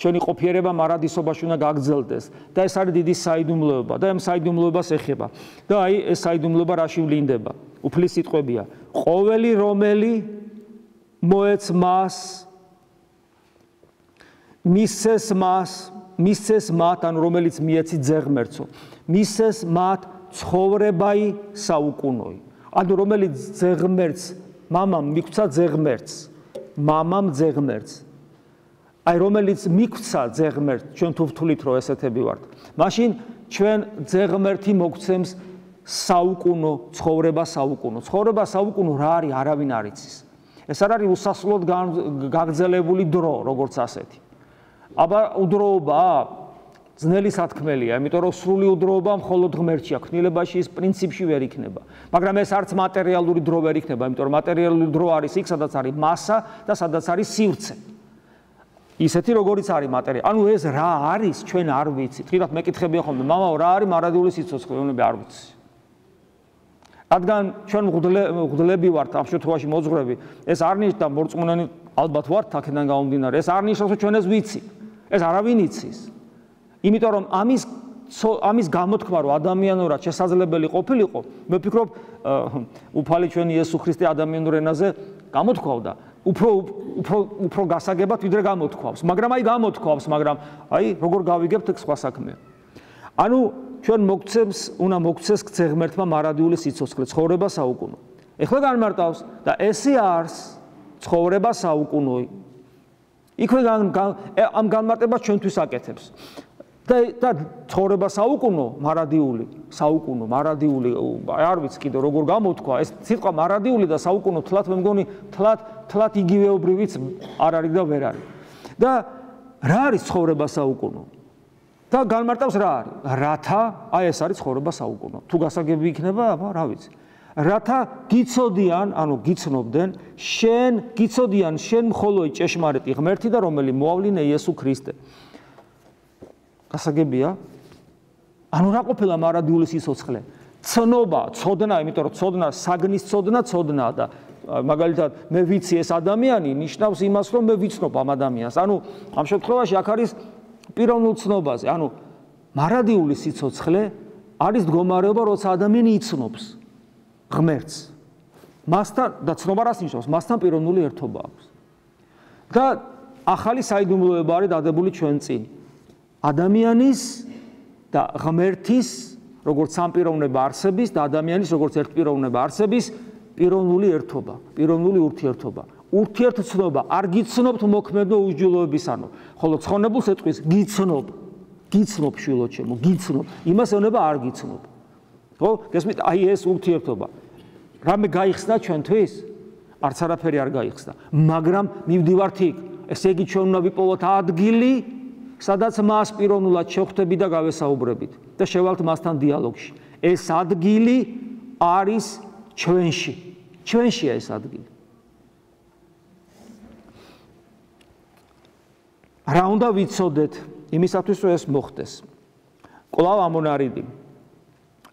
Speaker 1: ჩვენი ყოფიერება მარადისობაში უნდა გაგრძელდეს და ეს არის დიდი საიდუმლოება და ამ საიდუმლოებას ეხება. და აი ეს საიდუმლოება რაში ვლინდება? უფლის სიტყვებია. ყოველი რომელი მოეც მას მისცეს მათ, ანუ რომელიც მიეცით ზეღმერთსო, მისცეს მათ ცხოვრებაი საუკუნოი. ანუ რომელიც ზეღმერთს, მამამ მიგვცა ზეღმერთს, მამამ ზეღმერთს. აი რომელიც მიგვცა ზეღმერთს, ჩვენ თუ ვთვლით რომ ესეთები ვართ, მაშინ ჩვენ ზეღმერთი მოგცემს საუკუნო, ცხოვრება საუკუნო. ცხოვრება საუკუნო რა არის, არავინ არ იცის. ეს არ არის უსასრულოდ გაგრძელებული დრო, როგორც ასეთი. აბა udroobaa ძნელი სათქმელია, იმიტომ რომ სრული udroobaa მხოლოდ ღმერთშია, ქმნილებაში ის პრინციპში ვერ იქნება. მაგრამ ეს არც მატერიალური დრო ვერ იქნება, იმიტომ რომ მატერიალური დრო არის იქ, სადაც არის მასა და სადაც არის სივრცე. ისეთი როგორიც არის მატერია. ანუ ეს რა არის, ჩვენ არ ვიცით. ხშირად მეკითხებია ხოლმე, მამაო, რა არის მარადიული სიცოცხლე? მე არ ვიცი. რადგან ჩვენ მღვდლები ვართ, ამ შემთხვევაში მოძღვრები, ეს არ ნიშნავს და მორწმუნენი ალბათ ვართ აქედან გამომდინარე, ეს არ ნიშნავს, რომ ჩვენ ეს ვიცით. ეს არავინ იცის. იმიტომ რომ ამის გამოთქმა რომ ადამიანურად შესაძლებელი ყოფილიყო, მე ვფიქრობ, უფალი ჩვენი იესო ქრისტე ადამიანურ ენაზე გამოთქვავდა. უფრო გასაგებად ვიდრე გამოთქვავს, მაგრამ აი გამოთქვავს, მაგრამ აი როგორ გავიგებთ ეს სხვა საქმეა. ანუ ჩვენ უნდა მოგცეს ზეღმერთმა მარადიული სიცოცხლე, ცხოვრება საუკუნო. ეხლა განმარტავს და ესე არის ცხოვრება საუკუნოი. იქვე ამ განმარტებას ჩვენთვის აკეთებს. და ცხოვრება საუკუნო, მარადიული, არ ვიცი კიდე როგორ გამოთქვა, ეს სიტყვა მარადიული და საუკუნო თლათ მე მგონი თლათ იგივეობრივიც არ არის და ვერ არის. და რა არის ცხოვრება საუკუნო? და განმარტავს რა არის? რათა, აი ეს არის ცხოვრება საუკუნო. თუ გასაგები იქნება, აბა რა ვიცი. რათა გიცოდიან, ანუ გიცნობდნენ, გიცოდიან შენ მხოლოდ ჭეშმარიტი ღმერთი და რომელი მოავლინე იესო ქრისტე. გასაგებია? ანუ რა ყოფილა მარადიული სიცოცხლე? ცოდნა, იმიტომ რომ ცოდნა, საგნის ცოდნაა და მაგალითად მე ვიცი ეს ადამიანი ნიშნავს იმას, რომ მე ვიცნობ ამ ადამიანს. ანუ ამ შემთხვევაში აქ არის პიროვნულ ცნობაზე. ანუ მარადიული სიცოცხლე არის მდგომარეობა, როცა ადამიანი იცნობს ღმერთს. მასთან და ცნობა რას ნიშნავს? მასთან პიროვნული ერთობა აქვს. და ახალი საიდუმლოება არის დადებული ჩვენ წინ. ადამიანის და ღმერთის როგორც სამპიროვნება არსების და ადამიანის როგორც ერთპიროვნება არსების პიროვნული ერთობა, პიროვნული ურთიერთობა. ურთიერთცნობა არ გიცნობთ მოქმედო უსჯულოებისანო. ხოლო ცხონებულს ეტყვის გიცნობ. გიცნობ შვილო ჩემო, გიცნობ. იმას ეუბნება არ გიცნობ. ხო? გესმით? აი ეს ურთიერთობა. რამე გაიხსნა ჩვენთვის? არც არაფერი არ გაიხსნა. მაგრამ მივდივართ იქ. ესე იგი ჩვენ უნდა ვიპოვოთ ადგილი, სადაც მას პიროვნულად შევხვდებით და გავესაუბრებით და შევალთ მასთან დიალოგში. ეს ადგილი არის ჩვენში. ჩვენშია ეს ადგილი. რა უნდა ვიცოდეთ იმისათვის, რომ ეს მოხდეს? კვლავ ამონარიდი.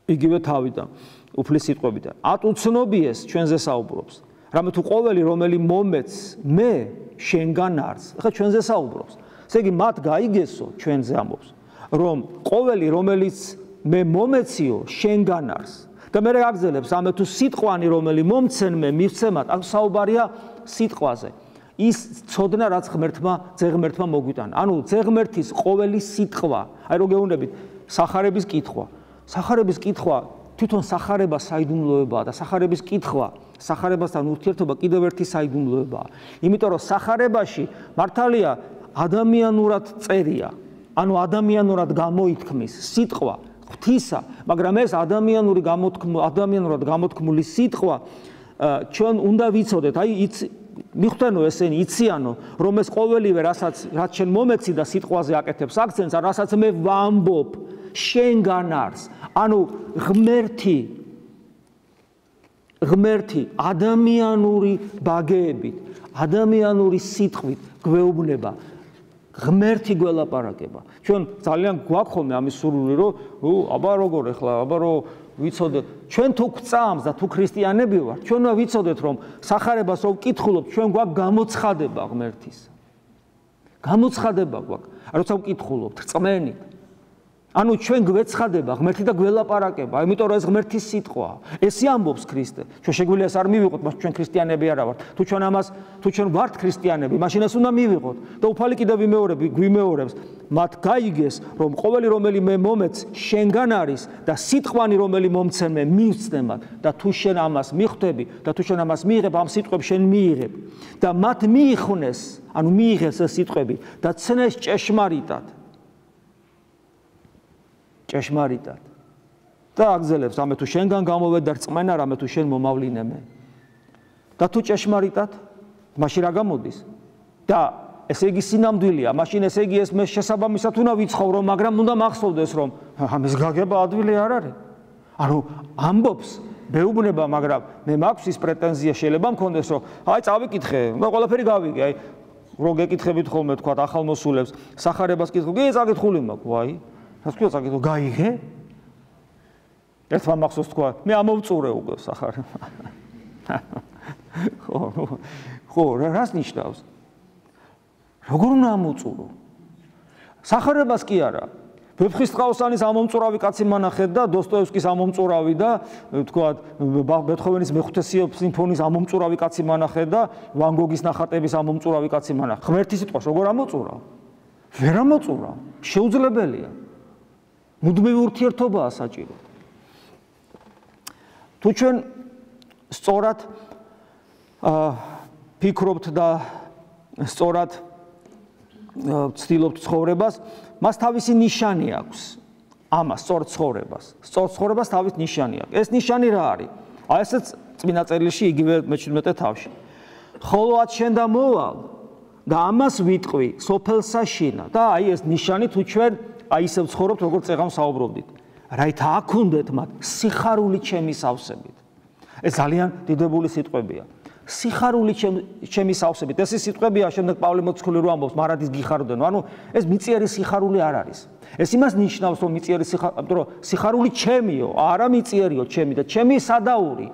Speaker 1: იგივე თავიდან, უფლის სიტყვებიდან. ატუცნობიეს ჩვენზე საუბრობს. რამე თუ ყოველი რომელი მომეც მე შენგან არს. ახლა ჩვენზე საუბრობს. ესე იგი მათ გაიგესო ჩვენზე ამბობს, რომ ყოველი რომელიც მე მომეციო შენგან არს. და მე აგზელებს ამე თუ სიტყვანი რომელი მომცენ მე მივცემათ, აქ საუბარია სიტყვაზე. ის ცოდნა რაც ძეღმერთმა მოგვიტანა. ანუ ძეღმერთის ყოველი სიტყვა, აი რო გეუბნებით, სახარების კითხვა. სახარების კითხვა თვითონ სახარება საიდუმლოებაა და სახარების კითხვა, სახარებასთან ურთიერთობა კიდევ ერთი საიდუმლოებაა. იმიტომ რომ სახარებაში მართალია ადამიანურად წერია, ანუ ადამიანურად გამოითქმის სიტყვა ღვთისა, მაგრამ ეს ადამიანურად გამოთქმული სიტყვა ჩვენ უნდა ვიცოდეთ, აი მიხვდენო ესენი იციანო, რომ ეს ყოველივე რაც შენ მომეცი და სიტყვაზე აკეთებს აქცენტს, რასაც მე ვამბობ, შენგან არს. ანუ ღმერთი ადამიანური ბაგეებით, ადამიანური სიტყვით გვეუბნება, ღმერთი გველაპარაკება. ჩვენ ძალიან გვაქვს ხოლმე ამის სურვილი, რომ აბა როგორ ეხლა, აბა რომ ვიცოდეთ, ჩვენ თუ გვწამს და თუ ქრისტიანები ვართ, ჩვენ უნდა ვიცოდეთ, რომ სახარებას რო ვკითხულობთ, ჩვენ გვაქვს გამოცხადება ღმერთის. გამოცხადება გვაქვს, როცა ვკითხულობთ, რწმენით. ანუ ჩვენ გვეცხადება ღმერთი და გველაპარაკება, იმიტომ რომ ეს ღმერთის სიტყვაა. ესე ამბობს ქრისტე. ჩვენ შეგვიძლია ეს არ მივიღოთ, მაგრამ ჩვენ ქრისტიანები არა ვართ. თუ ჩვენ ვართ ქრისტიანები, მაშინ ეს უნდა მივიღოთ. და უფალი კიდევ გვიმეორებს, მათ გაიგეს, რომ ყოველი რომელი მე მომეც შენგან არის და სიტყვანი რომელი მომცენ მე მივცემათ და თუ შენ ამას მიხვდები და თუ შენ ამას მიიღებ, ამ სიტყვებს შენ მიიღებ და მათ მიიხვნეს, ანუ მიიღეს ეს სიტყვები და ცნეს ჭეშმარიტად. ჭეშმარიტად. და აგზელებს, ამე თუ შენგან გამოვედ და რწმენა, რამე თუ შენ მომავლინე მე. და თუ ჭეშმარიტად, მაშინ რა გამოდის? და ესე იგი სინამდვილეა, მაშინ ესე იგი ეს მე შესაბამისად უნდა ვიცხოვრო, მაგრამ უნდა მახსოვდეს, რომ ამის გაგება ადვილი არ არის. ანუ ამბობს, მეუბნება, მაგრამ მე მაქვს ის პრეტენზია შეიძლება მქონდეს, რომ აი წავიკითხე, უნდა ყველაფერი გავიგე, აი რო გეკითხებით ხოლმე თქვა ახალმოსულებს, სახარებას კითხო, კი წაკითხული მაქვს, ვაი. რასკია წაკითხო, გაიგე? ერთმა მახსოვს თქვა, მე ამოვწურე უკვე სახარება. ხო, რას ნიშნავს? როგორ უნდა ამოვწურო? სახარებას კი არა. ვეფხისტყაოსანის ამომწურავი კაცი მანახეთ და დოსტოევსკის ამომწურავი და თქვა ბეთჰოვენის მეხუთე სიმფონიის ამომწურავი კაცი მანახეთ და ვან გოგის ნახატების ამომწურავი კაცი მანახეთ. ღმერთის სიტყვას როგორ ამოწურავ? ვერ ამოწურავ. შეუძლებელია. მუდმივი ურთიერთობაა საჭირო. თუ ჩვენ სწორად ფიქრობთ და სწორად ვცდილობთ ცხოვრებას, მას თავისი ნიშანი აქვს. ამას სწორ ცხოვრებას თავის ნიშანი აქვს. ეს ნიშანი რა არის? აი ესეც წმინდა წერილში იგივე მე-17 თავში. ხოლოაც შენ და მოვალ და ამას ვიტყვი სოფელსა შინა. და აი ეს ნიშანი თუ ჩვენ აი ისევ ცხოვრობთ, როგორც წეღან საუბრობდით. რაით აქუნდეთ მათ სიხარული ჩემი სავსებით. ეს ძალიან დიდებული სიტყვებია. სიხარული ჩემი სავსებით. ეს სიტყვებია, შემდეგ პავლე მოციქული რო ამბობს, მარადის გიხარდენო. ანუ ეს მიწიერი სიხარული არ არის. ეს იმას ნიშნავს, რომ მიწიერი სიხარული ჩემიო, არა მიწიერიო ჩემი და ჩემი სადაური.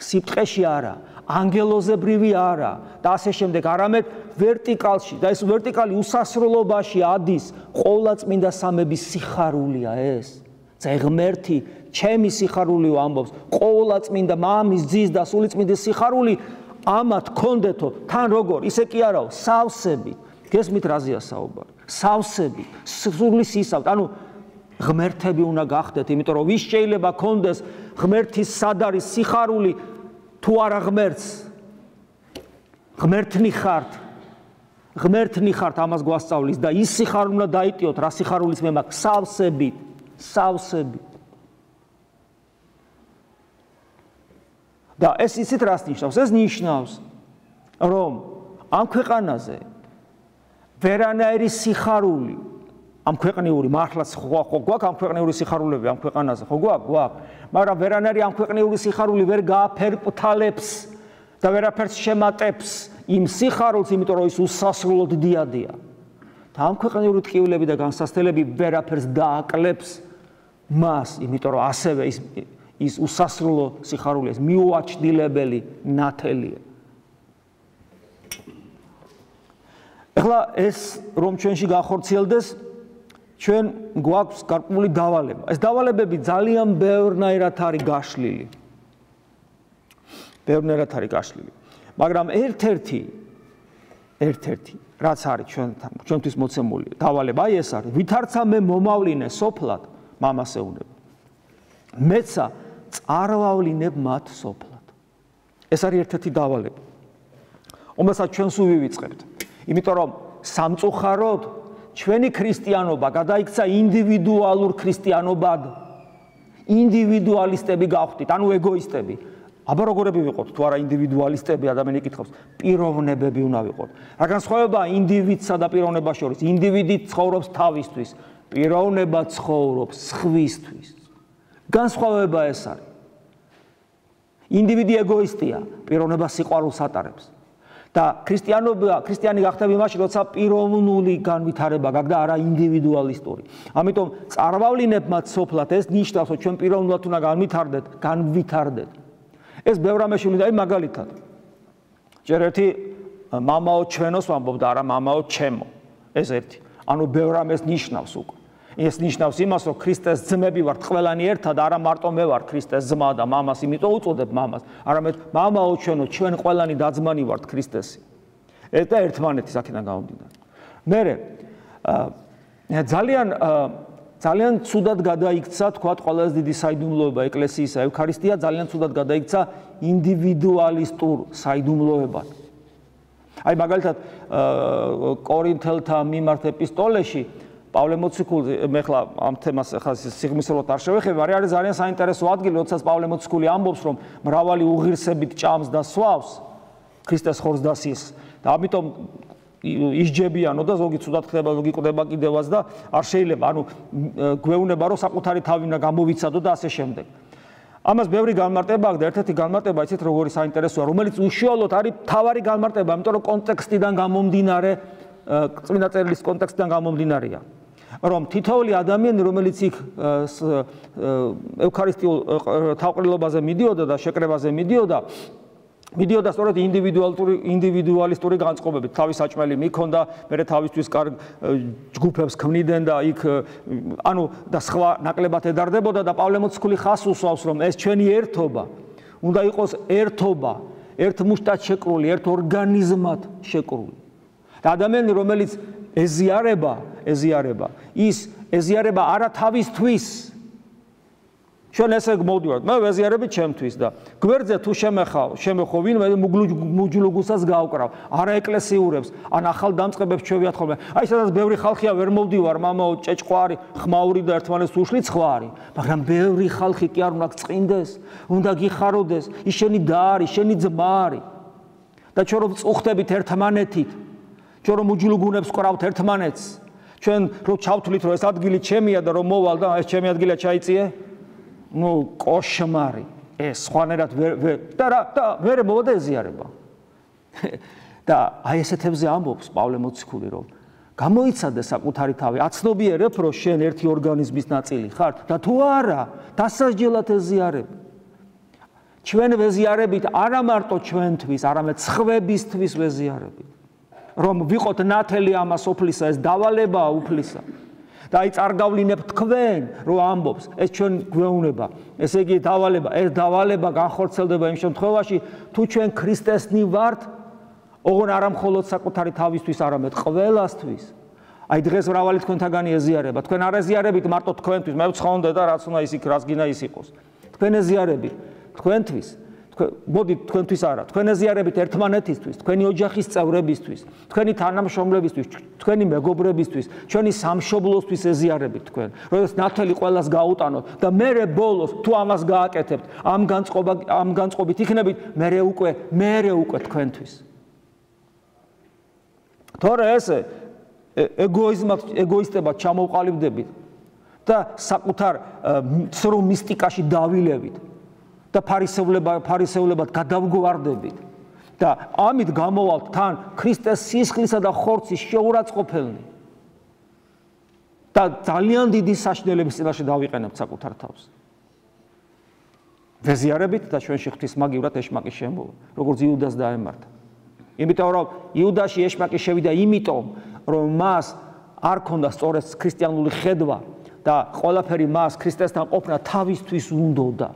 Speaker 1: სიტყეში არა, ანგელოზებრივი არა და ასე შემდეგ, არამედ ვერტიკალში და ეს ვერტიკალი უსასრულობაში ადის ყოვლადწმინდა სამების სიხარულია ეს. ღმერთი ჩემი სიხარულიო ამბობს, ყოვლადწმინდა მამის, ძის და სულიწმინდის სიხარული ამათ გქონდეთო, თან როგორ, ისე კი არაო, სავსებით. გესმით რაზეა საუბარი? სავსებით, სრული სისავთ, ანუ ღმერთები უნდა გახდეთ, იმიტომ რომ ვის შეიძლება გქონდეს ღმერთის სად არის სიხარული თუ არა ღმერთს? ღმერთნი ხართ ამას გვასწავლის და ის სიხარული უნდა დაიტიოთ, რა სიხარულის მე მაქვს სავსებით. და ეს იცით რას ნიშნავს? ეს ნიშნავს, რომ ამ ქვეყანაზე ვერანაირი სიხარული, ამ ქვეყნიური მართლაც ხო გვაქვს ამ ქვეყნიური სიხარულები ამ ქვეყანაზე, ხო გვაქვს, მაგრამ ვერანაირი ამ ქვეყნიური სიხარული ვერ გააფერპთალებს და ვერაფერს შემატებს იმ სიხარულს, იმიტომ რომ ის უსასრულოდ დიადია. და ამ ქვეყნიური ტკივილები და განსასწრებელი ვერაფერს დააკლებს მას, იმიტომ რომ ასევე ის უსასრულო სიხარულია, ეს მიუაჩნდილებელი ნათელია. ეხლა ეს რომ ჩვენში გახორციელდეს, ჩვენ გვაქვს გარკვეული დავალება. ეს დავალებები ძალიან ბევრნაირად არის გაშლილი. მაგრამ ერთ-ერთი რაც არის ჩვენთვის მოცემული დავალება, აი ეს არის: ვითარცა მე მომავლინე სოფლად, მამას ეუბნება. მეცა წარვავლინებ მათ სოფლად. ეს არის ერთ-ერთი დავალება, რომელსაც ჩვენ სულ ვივიწყებთ. იმიტომ რომ სამწუხაროდ ჩვენი ქრისტიანობა გადაიქცა ინდივიდუალურ ქრისტიანობად. ინდივიდუალისტები გავხდით, ანუ ეგოისტები. აბა როგორები ვიყოთ თუ არა ინდივიდუალისტები, ადამიანი იკითხავს, პიროვნებები უნდა ვიყოთ. რა განსხვავებაა ინდივიდსა და პიროვნებას შორის? ინდივიდი ცხოვრობს თავისთვის, პიროვნება ცხოვრობს სხვისთვის. განსხვავება ეს არის. ინდივიდი ეგოისტია, პიროვნება სიყვარულს ატარებს. და ქრისტიანი გახდები მაშინ, როცა პიროვნული განვითარება გაქვს და არა ინდივიდუალისტური. ამიტომ წარვავლინებ მათ სოფლად, ეს ნიშნავს, რომ ჩვენ პიროვნულად უნდა განვითარდეთ. ეს ბევრ რამეში უნდა, აი მაგალითად. ჯერ ერთი მამაო ჩვენოს ვამბობ და არა მამაო ჩემო. ეს ერთი. ანუ ბევრ რამეს ნიშნავს უკვე. ეს ნიშნავს იმას, რომ ქრისტეს ძმები ვართ ყველანი ერთად, არა მარტო მე ვარ ქრისტეს ძმა და მამას, იმიტომ უწოდებ მამას, არამედ მამაო ჩვენო, ჩვენ ყველანი დაძმანი ვართ ქრისტესი. ეს და ერთმანეთის აქედან გამომდინარე. მერე ძალიან ცუდად გადაიქცა, თქვათ, ყველაზე დიდი საიდუმლოება ეკლესიისა ევქარისტია, ძალიან ცუდად გადაიქცა ინდივიდუალისტურ საიდუმლოებად. აი მაგალითად კორინთელთა მიმართ ეპისტოლეში პავლე მოციქული, მე ხლა ამ თემას ხა სიღრმისეულად არ შევეხები, არის ძალიან საინტერესო ადგილი, როდესაც პავლე მოციქული ამბობს, რომ მრავალი უღირსებით ჭამს და სვავს ქრისტეს ხორცდასის და ამიტომ ისჯებიანო და ზოგი ცუდად ხდება, ზოგი კვდება კიდევაც და არ შეიძლება, ანუ გვეუბნება, რომ საკუთარი თავი უნდა გამოვიცადო და ასე შემდეგ. ამას ბევრი განმარტება აქვს და ერთ-ერთი განმარტება იცით როგორი საინტერესოა, რომელიც უშუალოდ არის მთავარი განმარტება, იმიტომ რომ კონტექსტიდან გამომდინარე, წმინდა წერილის კონტექსტიდან გამომდინარეა. რომ თითოეული ადამიანი, რომელიც იქ ევქარისტიულ თავყრილობაზე მიდიოდა და შეკრებაზე მიდიოდა სწორედ ინდივიდუალისტური განწყობებით. თავის საჭმელი მიქონდა, მერე თავისთვის კარგ ჯგუფებს ქმნიდნენ და იქ ანუ და სხვა ნაკლებად ედარდებოდა და პავლე მოციქული ხას უსვავს, რომ ეს ჩვენი ერთობა უნდა იყოს ერთობა, ერთ მუშტად შეკრული, ერთ ორგანიზმად შეკრული. და ადამიანი, რომელიც ეზიარება არა თავისთვის. ჩვენ ესე მოვდივართ, მე ვეზიარები ჩემთვის და გვერდზე თუ შემეხო ვინმე მუჯლუგუსას გავკრავ, არა ეკლესიურებს, ან ახალ დამწყებებს ჩვევიათ ხოლმე. აი სადაც ბევრი ხალხია ვერ მოვდივარ, მამაო ჭეჭყვარი, ხმაური და ერთმანეთს უშლი ცხვარი, მაგრამ ბევრი ხალხი კი არ უნდა გწყინდეს, უნდა გიხაროდეს, ის შენი და არის, შენი ძმა არის. და ჩვენ რომ წუხდებით ერთმანეთით, ჩვენ რომ უჯლუგუნებს ყრავთ ერთმანეთს, ჩვენ რომ ჩავთვლით, რომ ეს ადგილი ჩემია და რომ მოვალ და ეს ჩემი ადგილია ჩაიწიე, ნუ კოშმარი, ეს სხვანაირად და ვერ მოვა და ეზიარება. და აი ესეთებზე ამბობს პავლე მოციქული, რომ გამოიცადე საკუთარი თავი, აცნობიერებ, რომ შენ ერთი ორგანიზმის ნაწილი ხარ და თუ არა, დასასჯელად ეზიარებ. ჩვენ ვეზიარებით არა მარტო ჩვენთვის, არამედ სხვებისთვის ვეზიარებით. რომ ვიყოთ ნათელი ამას ოფლისა, ეს დავალებაა უფლისა. და აი წარგავლინებ თქვენ, რომ ამბობს, ეს ჩვენ გვეუბნება, ესე იგი დავალება, ეს დავალება განხორციელდება იმ შემთხვევაში, თუ ჩვენ ქრისტესნი ვართ, ოღონ არა მხოლოდ საკუთარი თავისთვის, არამედ ყველასთვის. აი დღეს მრავალი თქვენთაგანი ეზიარება, თქვენ არ ეზიარებით მარტო თქვენთვის, მე ვცხოვდე და რაც უნდა ის იქ, რაც გინდა ის იყოს. თქვენ ეზიარებით თქვენთვის, მოდით თქვენთვის არა, თქვენ ეზიარებით ერთმანეთისთვის, თქვენი ოჯახის წევრებისთვის, თქვენი თანამშრომლებისთვის, თქვენი მეგობრებისთვის, ჩვენი სამშობლოსთვის ეზიარებით თქვენ. როდესაც ნათელი ყველას გაუტანოთ და მერე ბოლოს თუ ამას გააკეთებთ, ამ განწყობით იქნებით მერე უკვე თქვენთვის. თორე ესე ეგოისტებად ჩამოვყალიბდებით და საკუთარ ცრუ მისტიკაში დავილებით და ფარისევლებად გადავგვარდებით და ამით გამოვალთ თან ქრისტეს სისხლისა და ხორცის შეურაცხყოფელნი და ძალიან დიდი საშინელების წინაშე დავიყენებთ საკუთარ თავს. ვეზიარებით და ჩვენში ღვთისმაგივრად ეშმაკი შემოვა, როგორც იუდას დაემართა. იმიტომ რომ იუდაში ეშმაკი შევიდა იმიტომ, რომ მას არ ქონდა სწორედ ქრისტიანული ხედვა და ყველაფერი მას ქრისტესთან ყოფნა თავისთვის უნდოდა.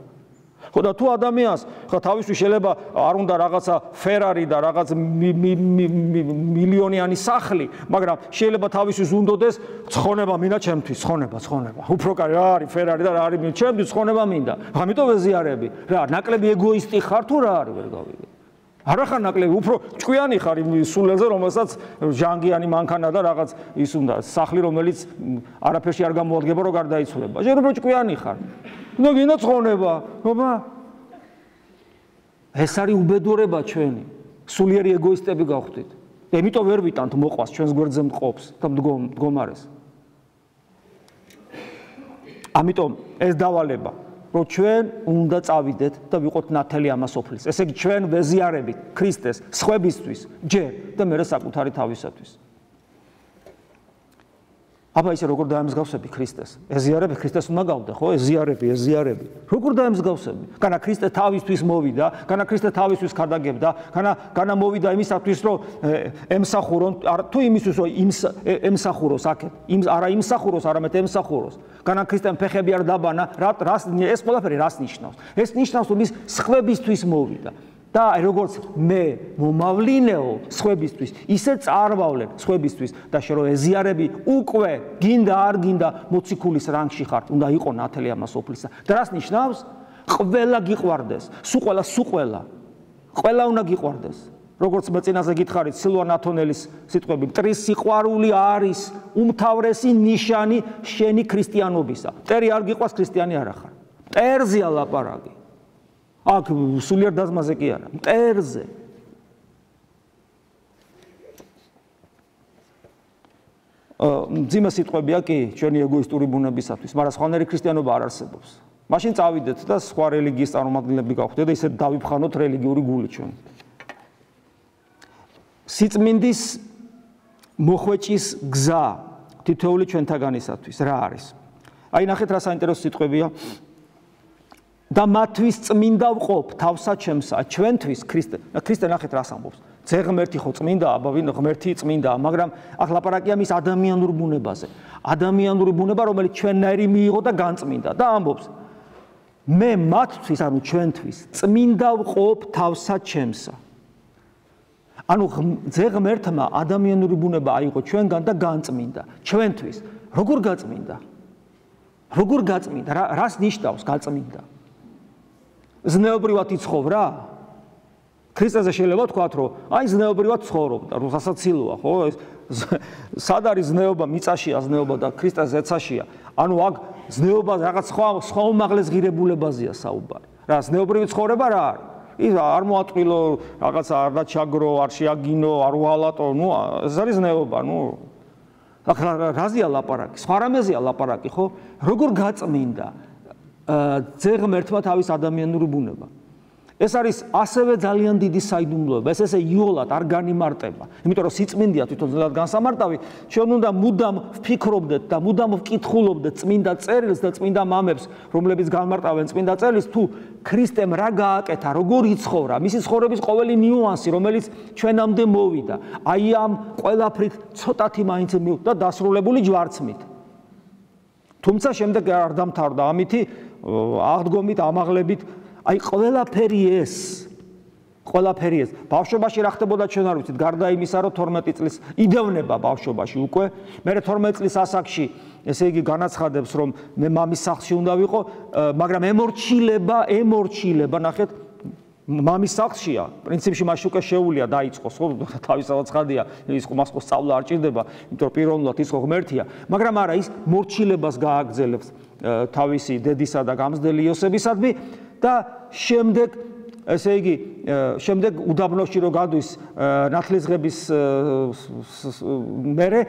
Speaker 1: ხოდა თუ ადამიანს ხა თავისთვის შეიძლება არ უნდა რაღაცა ფერარი და რაღაც მილიონიანი სახლი, მაგრამ შეიძლება თავისთვის უნდოდეს ცხონება მინდა ჩემთვის, ცხონება. უფრო კარი რა არის ფერარი და რა არის ჩემთვის ცხონება მინდა. ამიტომ ვეზიარები. რა, ნაკლები ეგოისტი ხარ თუ რა არის ვერ გავიგე. არა ხარ ნაკლები, უფრო ჭკვიანი ხარ იმ სულელზე, რომელსაც ჟანგიანი მანქანა და რაღაც ის უნდა სახლი, რომელიც არაფერში არ გამოადგება, რომ გარდაიცვლება. შენ უფრო ჭკვიანი ხარ. ნუ გინდა ცხონება, ხობა? ეს არის უბედურება ჩვენი. სულიერი ეგოისტები გავხდით. იმიტომ ვერ ვიტანთ მოყვას ჩვენს გვერდზე მყოფს და მდგომარეს. ამიტომ ეს დავალება რომ ჩვენ უნდა წავიდეთ და ვიყოთ ნათელი ამას ოფლის. ესე იგი ჩვენ ვეზიარებით ქრისტეს სხვებისთვის ჯერ და მერე საკუთარი თავისათვის. აბა ისე როგორ დაემსგავსები ქრისტეს? ეზიარები ქრისტეს უნდა გავდე, ხო? ეზიარები. როგორ დაემსგავსები? განა ქრისტე თავისთვის მოვიდა, განა ქრისტე თავისთვის ქადაგებდა, განა მოვიდა იმისათვის, რომ ემსახურონ, თუ იმისთვის, რომ ემსახუროს აქეთ, არა იმსახუროს, არამედ ემსახუროს. განა ქრისტემ ფეხები არ დაბანა, ეს ყველაფერი რას ნიშნავს? ეს ნიშნავს, რომ ის სხვებისთვის მოვიდა. და როგორც მე მომავლინეო სხვებისთვის, ისე წარმავლენ სხვებისთვის და შე რომ ეზიარები უკვე გინდა არ გინდა მოციქულის რანგში ხარ, უნდა იყო ნათელი ამას ოფლისა. და რას ნიშნავს? ყველა გიყვარდეს, ყველა უნდა გიყვარდეს. როგორც მე წინაზე გითხარით სილვან ათონელის სიტყვები, მტრის სიყვარული არის უმთავრესი ნიშანი შენი ქრისტიანობისა. მტერი არ გიყვარს, ქრისტიანი არ ხარ. მტერზეა ლაპარაკი. აქ სულიერ დაზმაზე კი არა, მტერზე. მძიმე სიტყვებია კი ჩვენი ეგოისტური ბუნებისათვის, მაგრამ სხვანაირი ქრისტიანობა არ არსებობს. მაშინ წავიდეთ და სხვა რელიგიის წარმომადგენლები გავხდეთ და ისე დავიფხანოთ რელიგიური გული ჩვენ. სიწმინდის მოხვეჭის გზა თითოეული ჩვენთაგანისათვის რა არის? აი ნახეთ რა საინტერესო სიტყვებია. და მათთვის წმინდა ვყოფ თავსაჩემსა ჩვენთვის ქრისტე ნახეთ რას ამბობს. ძე ღმერთი ხო წმინდა, აბა ღმერთი წმინდა, მაგრამ აქ ლაპარაკია მის ადამიანურ ბუნებაზე. ადამიანური ბუნება, რომელიც ჩვენნაირი მიიღო და განწმინდა და ამბობს მე მათთვის, ანუ ჩვენთვის წმინდა ვყოფ თავსაჩემსა. ანუ ძე ღმერთმა ადამიანური ბუნება აიღო ჩვენგან და განწმინდა. ჩვენთვის როგორ გაწმინდა? რას ნიშნავს გაწმინდა? ზნეობრივად იცხოვ რა? ქრისტეზე შეიძლება ვთქვათ, რომ აი ზნეობრივად ცხოვრობდა, რომ სასაცილოა, ხო? სად არის ზნეობა, მიწაშია ზნეობა და ქრისტეს ზეცაშია. ანუ აქ ზნეობა რაღაც სხვა უმაღლეს ღირებულებაზეა საუბარი. რა ზნეობრივი ცხოვრება რა არის? ის არ მოატყილო, რაღაცა არ დაჩაგრო, არ შეაგინო, არ უალატო, ნუ ეს არის ზნეობა, ნუ აქ რაზეა ლაპარაკი? სხვა რამეზეა ლაპარაკი, ხო? როგორ გაწმინდა ძე ღმერთმა თავის ადამიანური ბუნება. ეს არის ასევე ძალიან დიდი საიდუმლოება. ეს ესე იოლად არ განიმარტება. იმიტომ რომ სიწმინდეა თვითონ ძნელად განსამარტავი, ჩვენ უნდა მუდამ ვფიქრობდეთ და მუდამ ვკითხულობდეთ წმინდა წერილს და წმინდა მამებს, რომლებიც განმარტავენ წმინდა წერილს, თუ ქრისტემ რა გააკეთა, როგორ იცხოვრა, მისი ცხოვრების ყოველი ნიუანსი, რომელიც ჩვენამდე მოვიდა. აი ამ ყველაფრით ცოტათი მაინც და დასრულებული ჯვარცმით. თუმცა შემდეგ არ დამთავრდა ამითი აღდგომით, ამაღლებით, აი ყველაფერი ეს ბავშვობაში რა ხდებოდა ჩვენ არ ვიცით, გარდა იმისა, რომ 12 წლის იდევნება ბავშვობაში უკვე, მერე 12 წლის ასაკში, ესე იგი განაცხადებს, რომ მე მამის სახლში უნდა ვიყო, მაგრამ ემორჩილება, ნახეთ, მამის სახლშია, პრინციპში მას უკვე შეუულია დაიწყოს, ხო, თავისთავად ცხადია, ის მას ხო სწავლა არ ჭირდება, იმიტომ პიროვნულად ის ხო ღმერთია, მაგრამ არა ის მორჩილებას გააგრძელებს თავისი დედისა და გამზრდელი იოსებისადმი და შემდეგ ესე იგი შემდეგ უდაბნოში რო გადის ნათლისღების მერე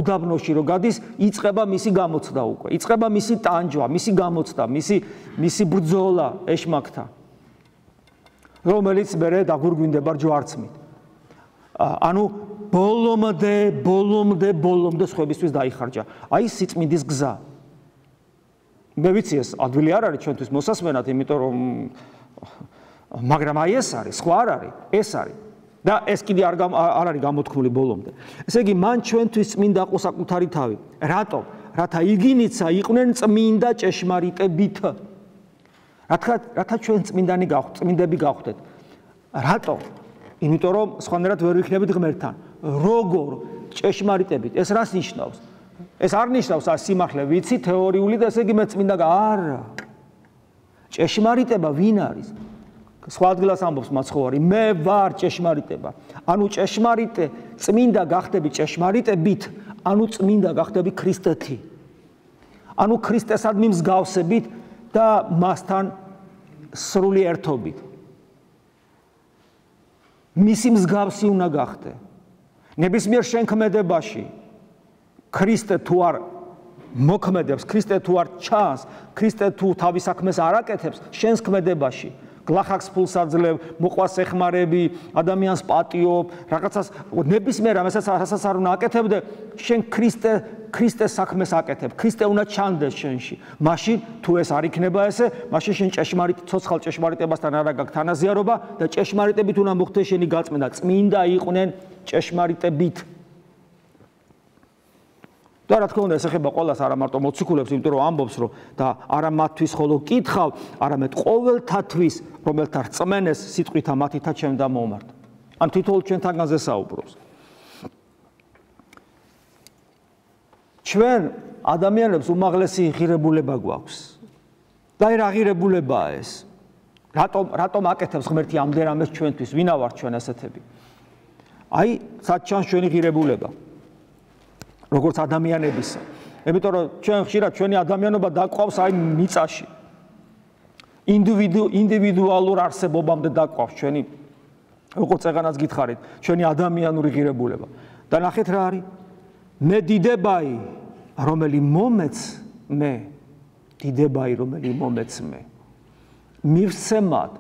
Speaker 1: უდაბნოში რო გადის იწყება მისი გამოცდა უკვე იწყება მისი ტანჯვა მისი გამოცდა მისი ბრძოლა ეშმაკთან რომელიც მერე დაგურგვინდება ჯვარცმით ანუ ბოლომდე სხვებისთვის დაიხარჯა აი სიწმინდის გზა მე ვიცი ეს ადვილი არ არის ჩვენთვის მოსასმენად იმიტომ რომ მაგრამ აი ეს არის სხვა არ არის ეს არის და ეს კიდე არ არის გამოთქმული ბოლომდე ესე იგი მან ჩვენთვის წმინდა ყო საკუთარი თავი რატომ რათა იგინიცა იყვნენ წმინდა ჭეშმარიტებით რათა ჩვენ წმინდები გავხდეთ რატომ იმიტომ რომ სხვანაირად ვერ ვიქნებით ღმერთთან როგორ ჭეშმარიტებით ეს რას ნიშნავს ეს არ ნიშნავს სიმართლე ვიცი თეორიული და ესე იგი მე წმინდა არა ჭეშმარიტება ვინ არის სხვა ადგილას ამბობს მაცხოვარი მე ვარ ჭეშმარიტება ანუ ჭეშმარიტე წმინდა გახდები ჭეშმარიტებით ანუ წმინდა გახდები ქრისტეთი ანუ ქრისტესადმი მსგავსებით და მასთან სრული ერთობით მისი მსგავსი უნდა გახდე ნებისმიერ შენქმედებაში ქრისტე თუ არ მოქმედებს ქრისტე თუ არ ჩანს ქრისტე თუ თავის საქმეს არ აკეთებს შენს ქმედებაში გლახაკს ფულს აძლევ მოყვას ეხმარები ადამიანს პატიობ რაღაცას ნებისმიერ ამასაც არ უნდა აკეთებდე შენ ქრისტეს საქმეს აკეთებ ქრისტე უნდა ჩანდეს შენში მაშინ თუ ეს არ იქნება ესე მაშინ შენ ცოცხალ ჭეშმარიტებასთან არ გაქვს თანაზიარობა და ჭეშმარიტებით უნდა მოხდეს შენი გაწმენდა წმინდა იყვნენ ჭეშმარიტებით და რა თქმა უნდა ეს ეხება ყველას არა მარტო მოციქულებს იმიტომ რომ ამბობს რომ და არა მათთვის ხოლო კითხავ არამედ ყოველთათვის რომელთა რწმენეს სიტყვითა მათითა ჩემ და მომართ ან თითოეულ ჩვენთანგანზე საუბრობს ჩვენ ადამიანებს უმაღლესი ღირებულება გვაქვს და რა ღირებულებაა ეს რატომ აკეთებს ღმერთი ამდენამეს ჩვენთვის ვინა ვართ ჩვენ ასეთები აი საჩანს ჩვენი ღირებულება როგორც ადამიანებისა. იმიტომ რომ ჩვენ ხშირად ჩვენი ადამიანობა დაყვავს აი მიწაში. ინდივიდუალურ არსებობამდე დაყვავს ჩვენი როგორც ეგანაც გითხარით, ჩვენი ადამიანური ღირებულება. და ნახეთ რა არის? მე დიდებაი, რომელი მომეც მე. დიდებაი, რომელი მომეც მე. მივსცემად.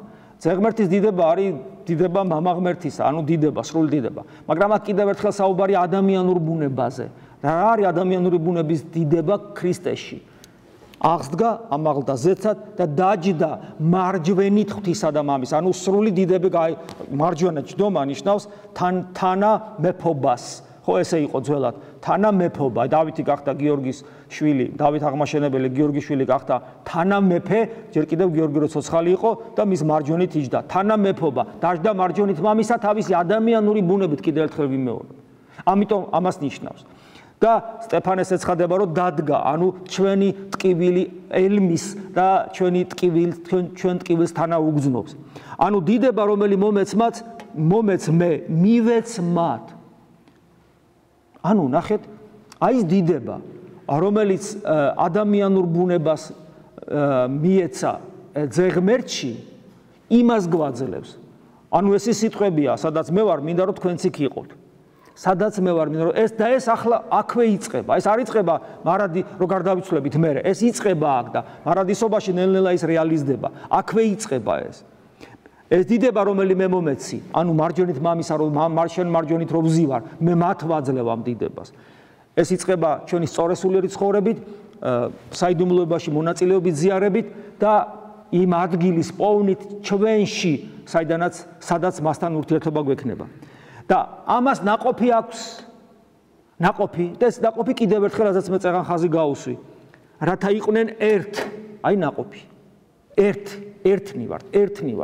Speaker 1: ზღმერთის დიდება არის დიდება მამა ღმერთისა, ანუ დიდება, სრული დიდება. მაგრამ აქ კიდევ ერთხელ საუბარია ადამიანურ ბუნებაზე. რა არის ადამიანური ბუნების დიდება ქრისტეში? აღსდგა ამაღლდა ზეცად და დაჯდა მარჯვენით ღვთისა და მამის. ანუ სრული დიდები მარჯვენა ჯდომა ნიშნავს თანა მეფობას. ხო ესე იყო ძველად. თანა მეფობა. დავითი გახდა გიორგის შვილი, დავით აღმაშენებელი გიორგის შვილი გახდა თანა მეფე, ჯერ კიდევ გიორგი რო ცოცხალი იყო და მის მარჯვენით იჯდა. თანა მეფობა. დაჯდა მარჯვენით მამისა თავისი ადამიანური ბუნებით კიდევ ერთხელ ვიმეორებ. ამიტომ ამას ნიშნავს. და სტეფანეს ეცხადება რომ დადგა, ანუ ჩვენი ტკივილი ელმის და ჩვენ ტკივილს თანა უგზნობს. ანუ დიდება რომელი მომეც მე მივეც მათ. ანუ ნახეთ, აი ეს დიდება, რომელიც ადამიანურ ბუნებას მიეცა ძეღმერთში, იმას გვაძლევს. ანუ ეს სიტყვებია, სადაც მე ვარ, მინდა რომ თქვენც იქ იყოთ. სადაც მე ვარ, მინდა რომ ეს ახლა აქვე იწყება. ეს არ იწყება მარადი რო გარდავიცვლებით მე. ეს იწყება აქ და მარადისობაში ნელ-ნელა ის რეალიზდება. აქვე იწყება ეს. ეს დიდება რომელი მე მომეცი, ანუ მარჯვენით მამისა რომ შენ მარჯვენით რო ვზივარ, მე მათ ვაძლევ ამ დიდებას. ეს იწყება ჩვენი სწორესულიერი ცხოვრებით, საიდუმლოებაში მონაწილეობით ზიარებით და იმ ადგილის პოვნით ჩვენში, სადაც მასთან ურთიერთობა გვექნება. და ამას ნაყოფი აქვს. ნაყოფი და ეს ნაყოფი კიდევ ერთხელ რაზეც მე წეღან ხაზი გაუსვი. რათა იყვნენ ერთ, აი ნაყოფი. ერთნი ვართ,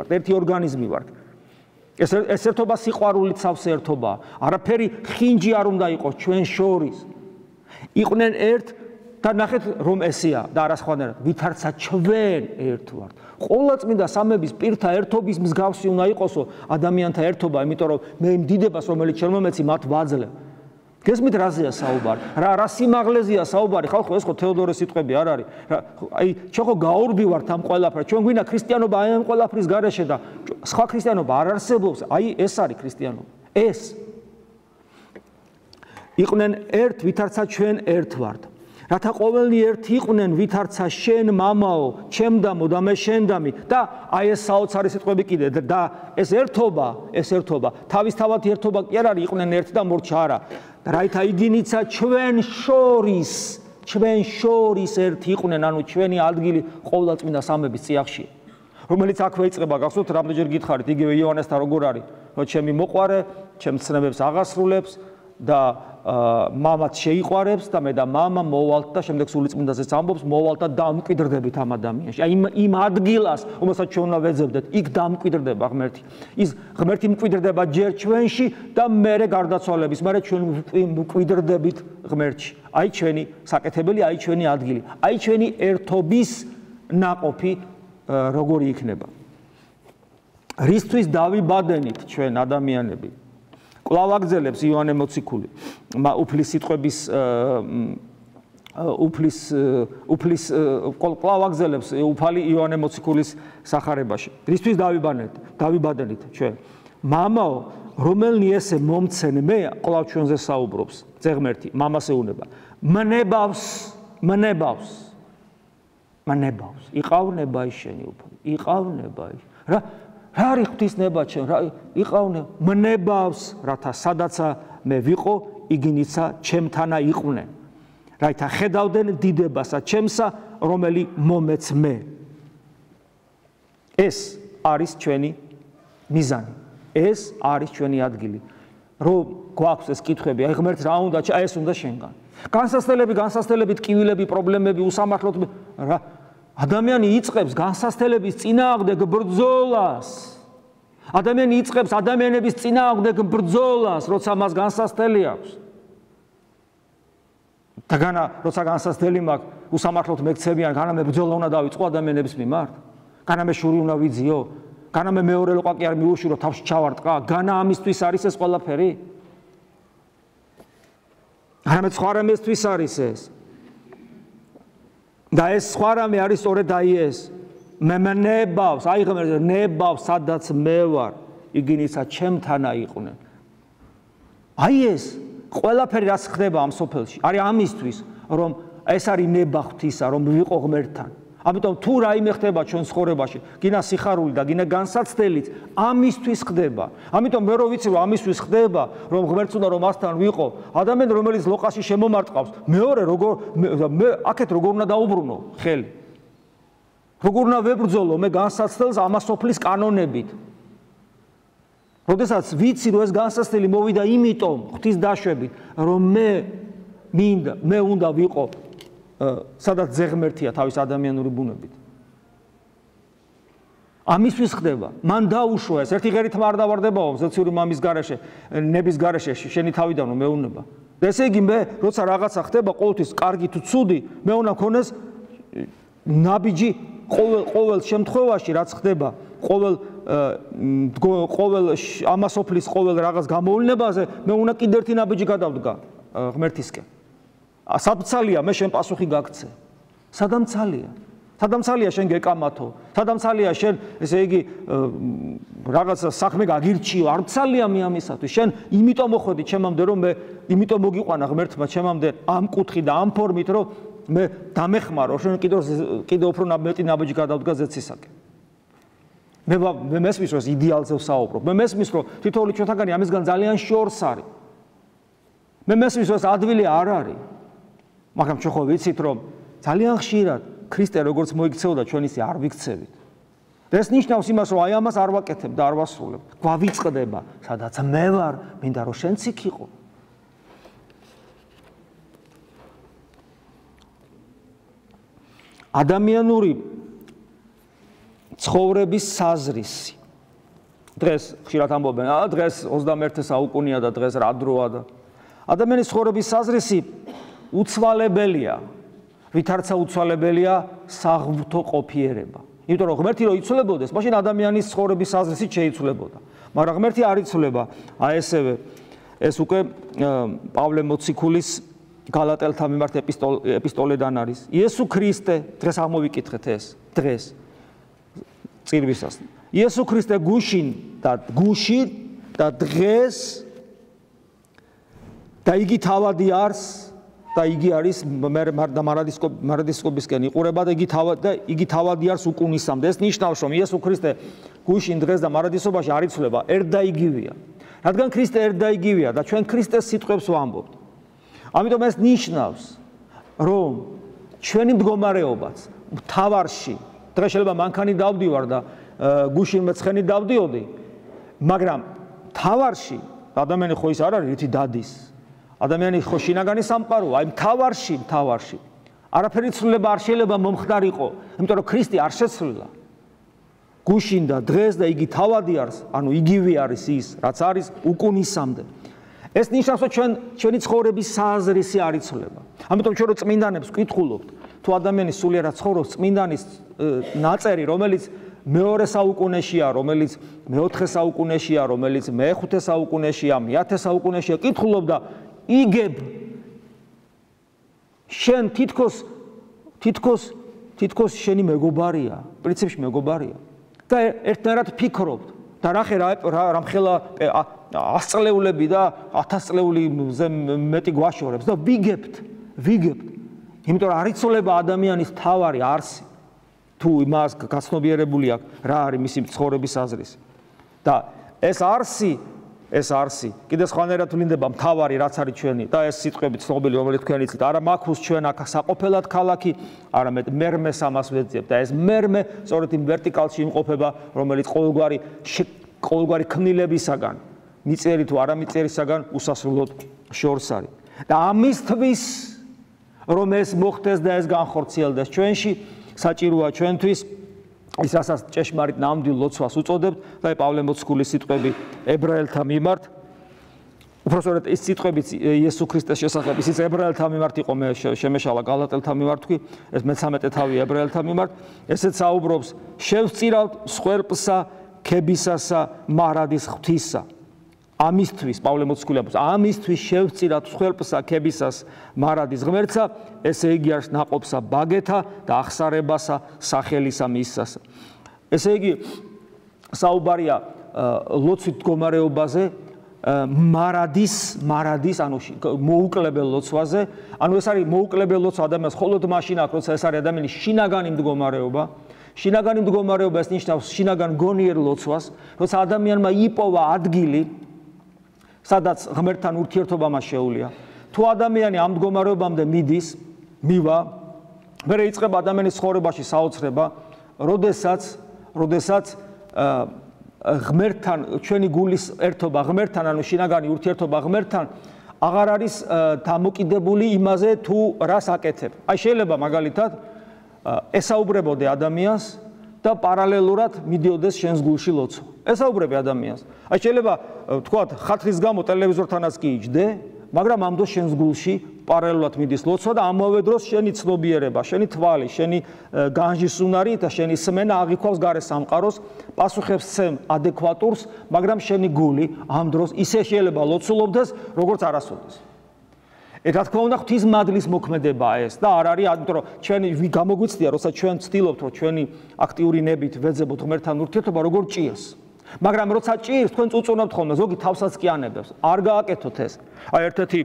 Speaker 1: ერთი ორგანიზმი ვართ. ეს ერთობა სიყვარულით სავსე ერთობაა. არაფერი ხინჯი არ უნდა იყოს ჩვენ შორის. იყვნენ ერთ და ნახეთ რომ ესეა და არასხვანაირად ვითარცა ჩვენ ერთ ვართ. ყოვლადწმინდა სამების პირთა ერთობის მსგავსი უნდა იყოსო ადამიანთა ერთობა, იმიტომ რომ მე იმ დიდებას რომელიც შემომეცი მათ ვაძლევ. გესმით რაზეა საუბარი? რა სიმაღლეზეა საუბარი? ხალხო ეს ხო თეოდორეს სიტყვები არ არის. აი ჩვენ ხო გაურბი ვართ ამ ყველაფერს. ჩვენ გვინდა ქრისტიანობა აი ამ ყველაფრის გარეშე და სხვა ქრისტიანობა არ არსებობს. აი ეს არის ქრისტიანობა. ეს იყვნენ ერთ ვითარცა ჩვენ ერთ ვართ. რათა ყოველნი ერთი იყვნენ ვითარცა შენ მამაო, ჩემდამო და მე შენდამი და აი ეს საოცარი სიტყვები კიდე და ეს ერთობა, თავისთავად ერთობა კი არ არის, იყვნენ ერთი და მორჩა არა. რაითა იგინიცა ჩვენ შორის ერთი იყვნენ, ანუ ჩვენი ადგილი ყოვლადწმინდა სამების წიაღში, რომელიც აქვე იწყება, გახსოვთ, რამდენჯერ გითხარით, იგივე იოანესთან როგორ არის, რომ ჩემი მოყვარე, ჩემს ცნებებს აღასრულებს და მამაც შეიყვარებს და მე და მამა მოვალთ და შემდეგ სულიწმინდაზეც ამბობს მოვალთ და დამკვიდრდებით ამ ადამიანში. აი იმ ადგილას, რომელსაც ჩვენ უნდა ვეძებდეთ, იქ დამკვიდრდება ღმერთი. ის ღმერთი მკვიდრდება ჯერ ჩვენში და მერე გარდაცვალების, მერე ჩვენ მკვიდრდებით ღმერთში. აი ჩვენი საკეთებელი, აი ჩვენი ადგილი, აი ჩვენი ერთობის ნაყოფი როგორი იქნება. რისთვის დავიბადენით ჩვენ ადამიანები? კვლავ აგზელებს იოანე მოციქული უფლის სიტყვების კვლავ აგზელებს უფალი იოანე მოციქულის სახარებაში. რისთვის დავიბადენით ჩვენ? მამაო, რომელნი ესე მომცენ მე, კვლავ ჩვენზე საუბრობს ძეღმერთი, მამას ეუნება. მნებავს. იყავნება შენი უფალი. იყავნება. რა არის ღვთისნება ჩემ, რა იყავნე, მნებავს, რათა სადაცა მე ვიყო, იგინიცა ჩემთანა იყვნენ. რაითა ხედავდნენ დიდებასა ჩემსა, რომელი მომეც მე. ეს არის ჩვენი მიზანი. ეს არის ჩვენი ადგილი. რომ გვაქვს ეს კითხვები, აი ღმერთს რა უნდა, აი ეს უნდა შენგან. განსასწრებით ტკივილები, პრობლემები, უსამართლოდ რა ადამიანი იწყებს განსასწრების წინააღმდეგ ბრძოლას. ადამიანი იწყებს ადამიანების წინააღმდეგ ბრძოლას, როცა მას განსასწრელი აქვს. და როცა განსასწრელი მაქვს, უსამართლოდ მეკცევიან, განამე ბრძოლა უნდა დავიწყო ადამიანების მიმართ. განამე შური უნდა ვიძიო, განამე მეორე ლოყაკი არ მიუშურო, თავში ჩავარტყა, განა ამისთვის არის ეს ყველაფერი? განამე სხვა რამისთვის არის ეს? და ეს სხვა რამე არის სწორედ აი ეს. მე მნებავს, აი ღმერთი ნებავს, სადაც მე ვარ, იგინიცა ჩემთანა იყვნენ. აი ეს ყველაფერი რაც ხდება ამ სოფელში, არის ამისთვის, რომ ეს არის ნება ღვთისა, რომ ვიყო ღმერთთან. ამიტომ თუ რაიმე ხდება ჩვენ ცხოვრებაში, გინა სიხარული და გინა განსაცდელიც, ამისთვის ხდება. ამიტომ მე რო ვიცი რომ ამისთვის ხდება, რომ ღმერთს უნდა რომ მასთან ვიყო, ადამიანი რომელიც ლოყაში შემომარტყავს, მეორე მე აქეთ როგორ უნდა დაუბრუნო ხელი. როგორ უნდა ვებრძოლო მე განსაცდელს ამასოფლის კანონებით. როდესაც ვიცი რომ ეს განსაცდელი მოვიდა იმიტომ ღვთის დაშვებით, რომ მე უნდა ვიყო სადაც ძეღმერთია თავის ადამიანური ბუნებით. ამისთვის ხდება. მან დაუშვა ეს. ერთი ღერით არ დავარდებაო ზეციური მამის გარეშე, ნების გარეშე, შენი თავიდან რომ მეუნება. და ესე იგი მე როცა რაღაცა ხდება, ყოველთვის კარგი თუ ცუდი, მე უნდა მქონეს ნაბიჯი ყოველ შემთხვევაში რაც ხდება, ყოველ ამასოფლის ყოველ რაღაც გამოვლენებაზე, მე უნდა კიდევ ერთი ნაბიჯი გადავდგა ღმერთისკენ. სადამცალია მე შენ პასუხი გაგცე. სადამცალია შენ გეკამათო. სადამცალია შენ ესე იგი რაღაცა საქმე გაგირჩიო. არ მცალია მე ამისათვის. შენ იმიტომ მოხვედი ჩემამდე რომ მე იმიტომ მოგიყვანა ღმერთმა ჩემამდე ამ კუთხით და ამ ფორმით რომ მე დამეხმარო შენ კიდევ უფრო მეტი ნაბიჯი გადავდგა ზეცისაკენ. მე მესმის რომ ეს იდეალზე ვსაუბრობ. მე მესმის რომ თითოეული ჩვენთაგანი ამისგან ძალიან შორს არის. მე მესმის რომ ეს ადვილი არ არის. მაგრამ ჩვენ ხო ვიცით რომ ძალიან ხშირად ქრისტე როგორც მოიქცეოდა ჩვენ ისე არ ვიქცევით. და ეს ნიშნავს იმას რომ აი ამას არ ვაკეთებ და არ ვასრულებ. გვავიწყდება, სადაც მე ვარ, მინდა რომ შენც იქ იყო. ადამიანური ცხოვრების საზრისი. დღეს ხშირად ამბობენ, დღეს 21 საუკუნეა და დღეს რა დროა და ადამიანის ცხოვრების საზრისი უცვალებელია. ვითარცა უცვალებელია საღვთო ყოფიერება. იმიტომ რომ ღმერთი რო იცვლებოდეს, მაშინ ადამიანის ცხოვრების აზრისით შეიცვლებოდა. მაგრამ ღმერთი არ იცვლება. აი ესევე ეს უკვე პავლე მოციქულის გალატელთა მიმართ ეპისტოლედან არის. იესო ქრისტე, დღეს ამოვიკითხეთ ეს, დღეს წირვისას. იესო ქრისტე გუშინ და დღეს და იგი თავადი არის და იგი არის მარადისკობისკენ იყურება და იგი თავადი არის უკუნისამდე. ეს ნიშნავს, რომ იესო ქრისტე გუშინ დღეს და მარადისობაში არ იცვლება, ერთ და იგივეა. რადგან ქრისტე ერთ და იგივეა და ჩვენ ქრისტეს სიტყვებს ვამბობთ. ამიტომ ეს ნიშნავს, რომ ჩვენი მდგომარეობაც მთავარში, დღეს შეიძლება მანქანი დავდივარ და გუშინ მეცხენი დავდიოდი, მაგრამ მთავარში ადამიანი ხო ის არ არის, რითი დადის. ადამიანი ხო შინაგანი სამყაროა, აი მთავარში არაფერი ცვლილება არ შეიძლება მომხდარიყო, იმიტომ რომ ქრისტე არ შეცვლილა. გუშინ და დღეს და იგი თავადი არის, ანუ იგივე არის ის, რაც არის უკუნისამდე. ეს ნიშნავს, რომ ჩვენი ცხოვრების სააზრისი არ იცვლება. ამიტომ ჩვენ რო წმინდანებს ვკითხულობთ, თუ ადამიანი სულიერად ცხოვრობს, წმინდანის ნაწერი, რომელიც მეორე საუკუნეშია, რომელიც მეოთხე საუკუნეშია, რომელიც მეხუთე საუკუნეშია, მეათე საუკუნეშია, კითხულობ და იგებ შენ თითქოს შენი მეგობარია, პრინციპში მეგობარია და ერთნაირად ფიქრობთ და რამხელა 100 წლეულები და 1000 წლეულიზე მეტი გვაშორებს და ვიგებთ. იმიტომ რომ არ იცვლება ადამიანის თავარი არსი თუ იმას გაცნობიერებული აქვს რა არის მისი ცხოვრების აზრისი. და ეს არსი კიდე სხვანაირად ვლინდება მთავარი რაც არის ჩვენი და ეს სიტყვები ცნობილი რომელიც თქვენ იცით არა მაქუს ჩვენ აქ საყოფელად ქალაქი არამედ მერმეს ამას ვეძიებ და ეს მერმე სწორედ იმ ვერტიკალში იმყოფება რომელიც ყოველგვარი ქმნილებისაგან მიწერი თუ არამიწერისაგან უსასრულოდ შორს არის და ამისთვის რომ ეს მოხდეს და ეს განხორციელდეს ჩვენში საჭიროა ჩვენთვის ის რასაც ჭეშმარიტ ნამდვილ ლოცვას უწოდებთ და პავლე მოციქულის სიტყვები ებრაელთა მიმართ უпростоრეთ ეს სიტყვებიც იესო ქრისტეს შესახებ ისიც ებრაელთა მიმართ იყო მე შემეშალა გალატელთა მიმართ თქვი ეს მე-13 თავი ებრაელთა მიმართ ესეც საუბრობს შევწირავთ მსხვერპლსა ქებისასა მარადის ღვთისა ამისთვის პავლე მოციქული ამისთვის შევწირავთ მსხვერპლსა ქებისას მარადის ღმერთსა ესე იგი არის ნაყოფსა ბაგეთა და ახსარებასა სახელისა მისასა ესე იგი საუბარია ლოცვით მდგომარეობაზე მარადის ანუ მოუკლებელ ლოცვაზე ანუ ეს არის მოუკლებელ ლოცვა ადამიანს მხოლოდ მაშინ აქვს როცა ეს არის ადამიანის შინაგანი მდგომარეობა შინაგანი მდგომარეობა ეს ნიშნავს შინაგან გონიერ ლოცვას როცა ადამიანმა იპოვა ადგილი სადაც ღმერთთან ურთიერთობა მას შეუძლია თუ ადამიანი ამ მდგომარეობამდე მივა მერე იწყება ადამიანის ცხოვრებაში საოცრება როდესაც ღმერთთან ჩვენი გულის ერთობა ღმერთთან ანუ შინაგანი ურთიერთობა ღმერთთან აღარ არის დამოკიდებული იმაზე თუ რას აკეთებ აი შეიძლება მაგალითად ესაუბრებოდე ადამიანს და პარალელურად მიდიოდეს შენს გულში ლოცვა ესაუბრები ადამიანს აი შეიძლება თქვათ ხათრის გამო ტელევიზორთანაც კი იჯდე მაგრამ ამ დროს შენს გულში პარალელურად მიდის ლოცვა და ამავე დროს შენი ცნობიერება, შენი თვალი, შენი განჟისუნარი და შენი სმენა აღიქვავს გარე სამყაროს, პასუხებს ცემ ადეკვატურს, მაგრამ შენი გული ამ დროს ისე შეიძლება ლოცულობდეს, როგორც არასოდეს. რა თქმა უნდა, ღვთისმადლის მოქმედებაა ეს და არ არის, იმიტომ რომ ჩვენ გამოგვიცდია, როცა ჩვენ ვცდილობთ, რომ ჩვენი აქტიური ნებით ვეძებოთ ღმერთთან ურთიერთობა, როგორ ჭირს. მაგრამ როცა ჭირს, თქვენ წუწუნებთ ხოლმე, ზოგი თავსაც კი ანებებს. არ გააკეთოთ ეს. აი ერთ-ერთი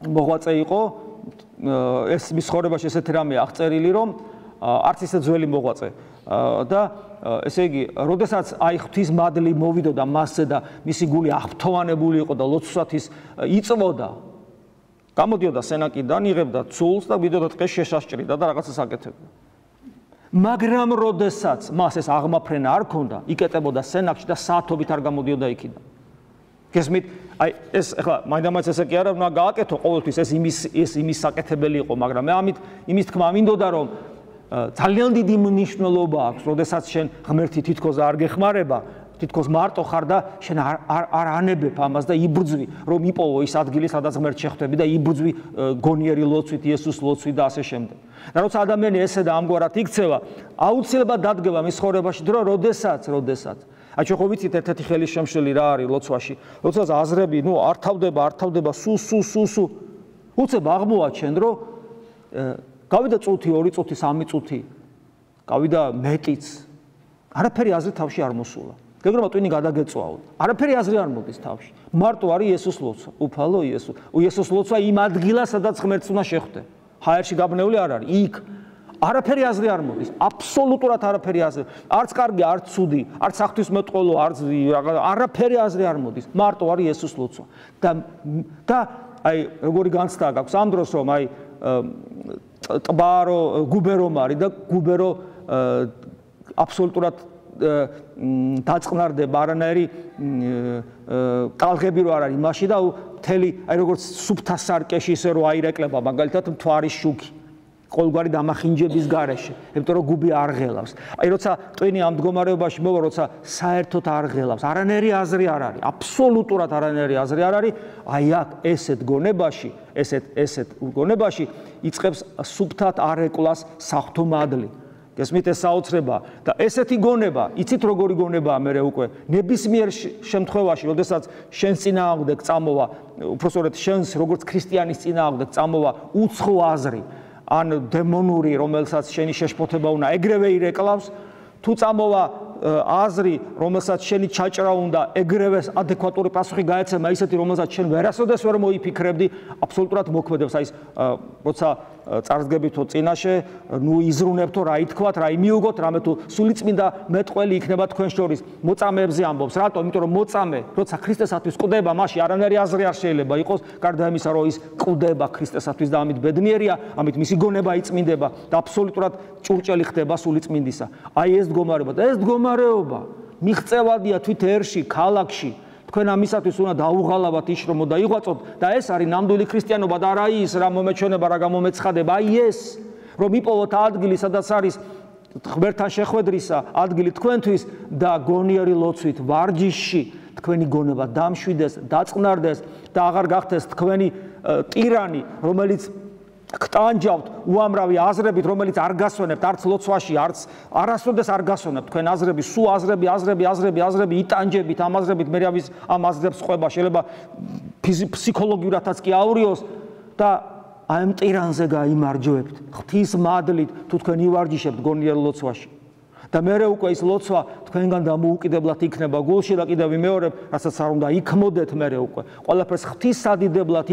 Speaker 1: მოღვაწე იყო, ეს მის ცხოვრებაში ესეთი რამე აღწერილი, რომ არც ისე ძველი მოღვაწე და ესე იგი, როდესაც აი ღვთისმადლი მოვიდოდა მასზე და მისი გული აღფრთოვანებული იყო და ლოცვისათვის იწვოდა, გამოდიოდა სენაკიდან, იღებდა ცულს და ვიდოდა ტყეს შეშაშჭრიდა და რაღაცას აკეთებდა. მაგრამ როდესაც მას ეს აღმაფრენა არ ქონდა, იკეტებოდა სენაკში და საათობით არ გამოდიოდა იქიდან. გესმით, აი ეს ახლა მაინდამაინც ესე კი არა, უნდა გააკეთო ყოველთვის ეს იმის საკეთებელი იყო, მაგრამ მე ამით იმის თქმა მინდოდა, რომ ძალიან დიდი მნიშვნელობა აქვს, როდესაც შენ ღმერთი თითქოს არ გეხმარება, თითქოს მარტო ხარ და შენ არ ანებებ ამას და იბრძვი რომ იპოვო ის ადგილი სადაც ღმერთს შეხვდები და იბრძვი გონიერი ლოცვით იესოს ლოცვით და ასე შემდეგ. და როცა ადამიანი ესე და ამგვარად იქცევა, აუცილებლად დადგება მის ცხოვრებაში დრო, როდესაც აი ჩვენ ხო ვიცით ერთ-ერთი ხელის შემშლელი რა არის ლოცვაში. როდესაც აზრები, არ თავდება, სუ. უცებ აღმოაჩენ, რომ გავიდა წუთი, 2 წუთი, 3 წუთი. გავიდა მეტიც. არაფერი აზრი თავში არ მოსულა. გეგრომა ტვინი გადაგეწვაო. არაფერი აზრი არ მოდის თავში. მარტო არის იესოს ლოცვა. უფალო იესო. იესოს ლოცვა იმ ადგილას, სადაც ღმერთს უნდა შეხვდე. ჰაერში გაბნეული არ არის. იქ არაფერი აზრი არ მოდის. აბსოლუტურად არაფერი აზრი. არც კარგი, არც ცუდი, არც ღვთისმეტყველო, არც არაფერი აზრი არ მოდის. მარტო არის იესოს ლოცვა. და აი როგორი განცდა გაქვს ამ დროს რომ აი ტბარო გუბერო მარი და გუბერო აბსოლუტურად დაწყნარდება არანაირი ტალღები რო არ არის იმაში და მთელი აი როგორც სუფთა სარკეში ისე რო აირეკლება მაგალითად მთვარის შუქი ყოველგვარი დამახინჯების გარეშე იმიტომ რომ გუბი არ ღელავს აი როცა ტვინი ამ მდგომარეობაში მოვა როცა საერთოდ არ ღელავს არანაირი აზრი არ არის აბსოლუტურად არანაირი აზრი არ არის აი აქ ესეთ გონებაში ესეთ გონებაში იწყებს სუფთად არეკლას საღვთო მადლი გესმით ეს საოცრება და ესეთი გონება იცით როგორი გონებაა მე უკვე ნებისმიერ შემთხვევაში როდესაც შენს წინააღმდეგ წამოვა უпроსტოდ შენს როგორც ქრისტიანის წინააღმდეგ წამოვა უცხო აზრი ან დემონური რომელსაც შენი შეშფოთება უნდა ეგრევე ირეკლავს თუ წამოვა აზრი რომელსაც შენი ჩაჭრა უნდა ეგრევე ადეკვატური პასუხი გაეცემა ისეთი რომელსაც შენ ვერასოდეს ვერ მოიფიქრებდი აბსოლუტურად მოქმედებს აი როცა წარსდგებითო წინაშე ნუ იზრუნებთო რა ითქვათ რა იმიუგოთ რამე თუ სულიწმინდა მეტყველი იქნება თქვენ შორის მოწამეებზე ამბობს რატომ იმიტომ რომ მოწამე როცა ქრისტესათვის კვდება მაშინ არანაირი აზრი არ შეიძლება იყოს გარდა იმისა რომ ის კვდება ქრისტესათვის და ამით ბედნიერია ამით მისი გონება იწმინდება და აბსოლუტურად ჭურჭელი ხდება სულიწმინდისა აი ეს მდგომარეობა და ეს მდგომარეობა მიღწევადია თვით ერში ქალაქში თქვენ ამისათვის უნდა დაუღალავთ იშრომო და იღვაწოთ და ეს არის ნამდვილი ქრისტიანობა და არა ის რა მომეჩვენება რა გამომეცხადება აი ეს რომ იპოვოთ ადგილი სადაც არის ღმერთთან შეხვედრისა ადგილი თქვენთვის და გონიერი ლოცვით ვარჯიში თქვენი გონება დამშვიდეს დაწყნარდეს და აღარ გახდეს თქვენი ტირანი რომელიც გტანჯავთ უამრავი აზრებით რომელიც არ გასვენებთ არც ლოცვაში არც არასოდეს არ გასვენებთ თქვენ აზრები სულ აზრები იტანჯებით ამ აზრებით მე ამ აზრებს ყვება შეიძლება ფსიქოლოგიურადაც კი აურიოს და აი ამ ტირანზე გაიმარჯვებთ ღვთის მადლით თუ თქვენ ივარჯიშებთ გონიერ ლოცვაში და მე უკვე ის ლოცვა თქვენგან დამოუკიდებლად იქნება გულში და კიდევ ვიმეორებ, რასაც არ უნდა იქმოდეთ მე უკვე. ყველაფერს ღვთისადიდებლად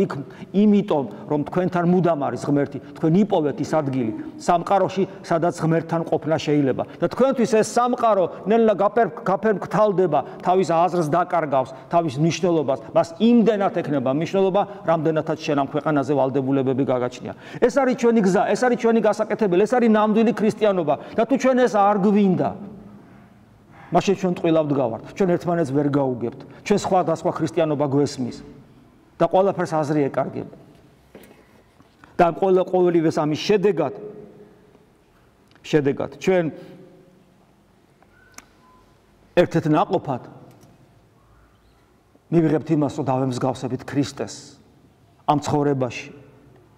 Speaker 1: იმიტომ, რომ თქვენთან მუდამ არის ღმერთი, თქვენ იპოვეთ ის ადგილი სამყაროში, სადაც ღმერთთან ყოფნა შეიძლება. და თქვენთვის ეს სამყარო ნელა გაფერმკრთალდება, თავის აზრს დაკარგავს, თავის მნიშვნელობას, მას იმდენად ექნება მნიშვნელობა, რამდენადაც შენ ამ ქვეყანაზე ვალდებულებები გაგაჩნია. ეს არის ჩვენი გზა, ეს არის ჩვენი გასაკეთებელი, ეს არის ნამდვილი ქრისტიანობა და თუ ჩვენ ეს არ გვინდა მაშინ ჩვენ ტყილავთ გავართ ჩვენ ერთმანეთს ვერ გაუგებთ ჩვენ სხვადასხვა ქრისტიანობა გვესმის და ყველაფერს აზრი ეკარგება და ყოველივეს ამის შედეგად ჩვენ ერთ-ერთ ნაყოფად მივიღებთ იმას რომ დავემსგავსებით ქრისტეს ამ ცხოვრებაში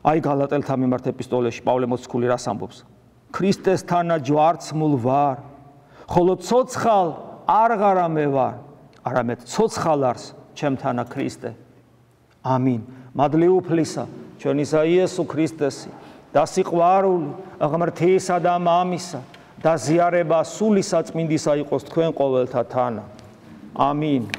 Speaker 1: აი გალატელთა მიმართ ეპისტოლეში პავლე მოციქული რას ამბობს ქრისტესთანა ჯვარცმულ ვარ ხოლო ცოცხალ აღარა მე ვარ არამედ ცოცხალ არს ჩემთანა ქრისტე ამინ მადლი უფლისა ჩვენისა იესო ქრისტესი და სიყვარული ღმრთისა და მამისა და ზიარება სული საწმინდისა იყოს თქვენ ყოველთა თანა ამინ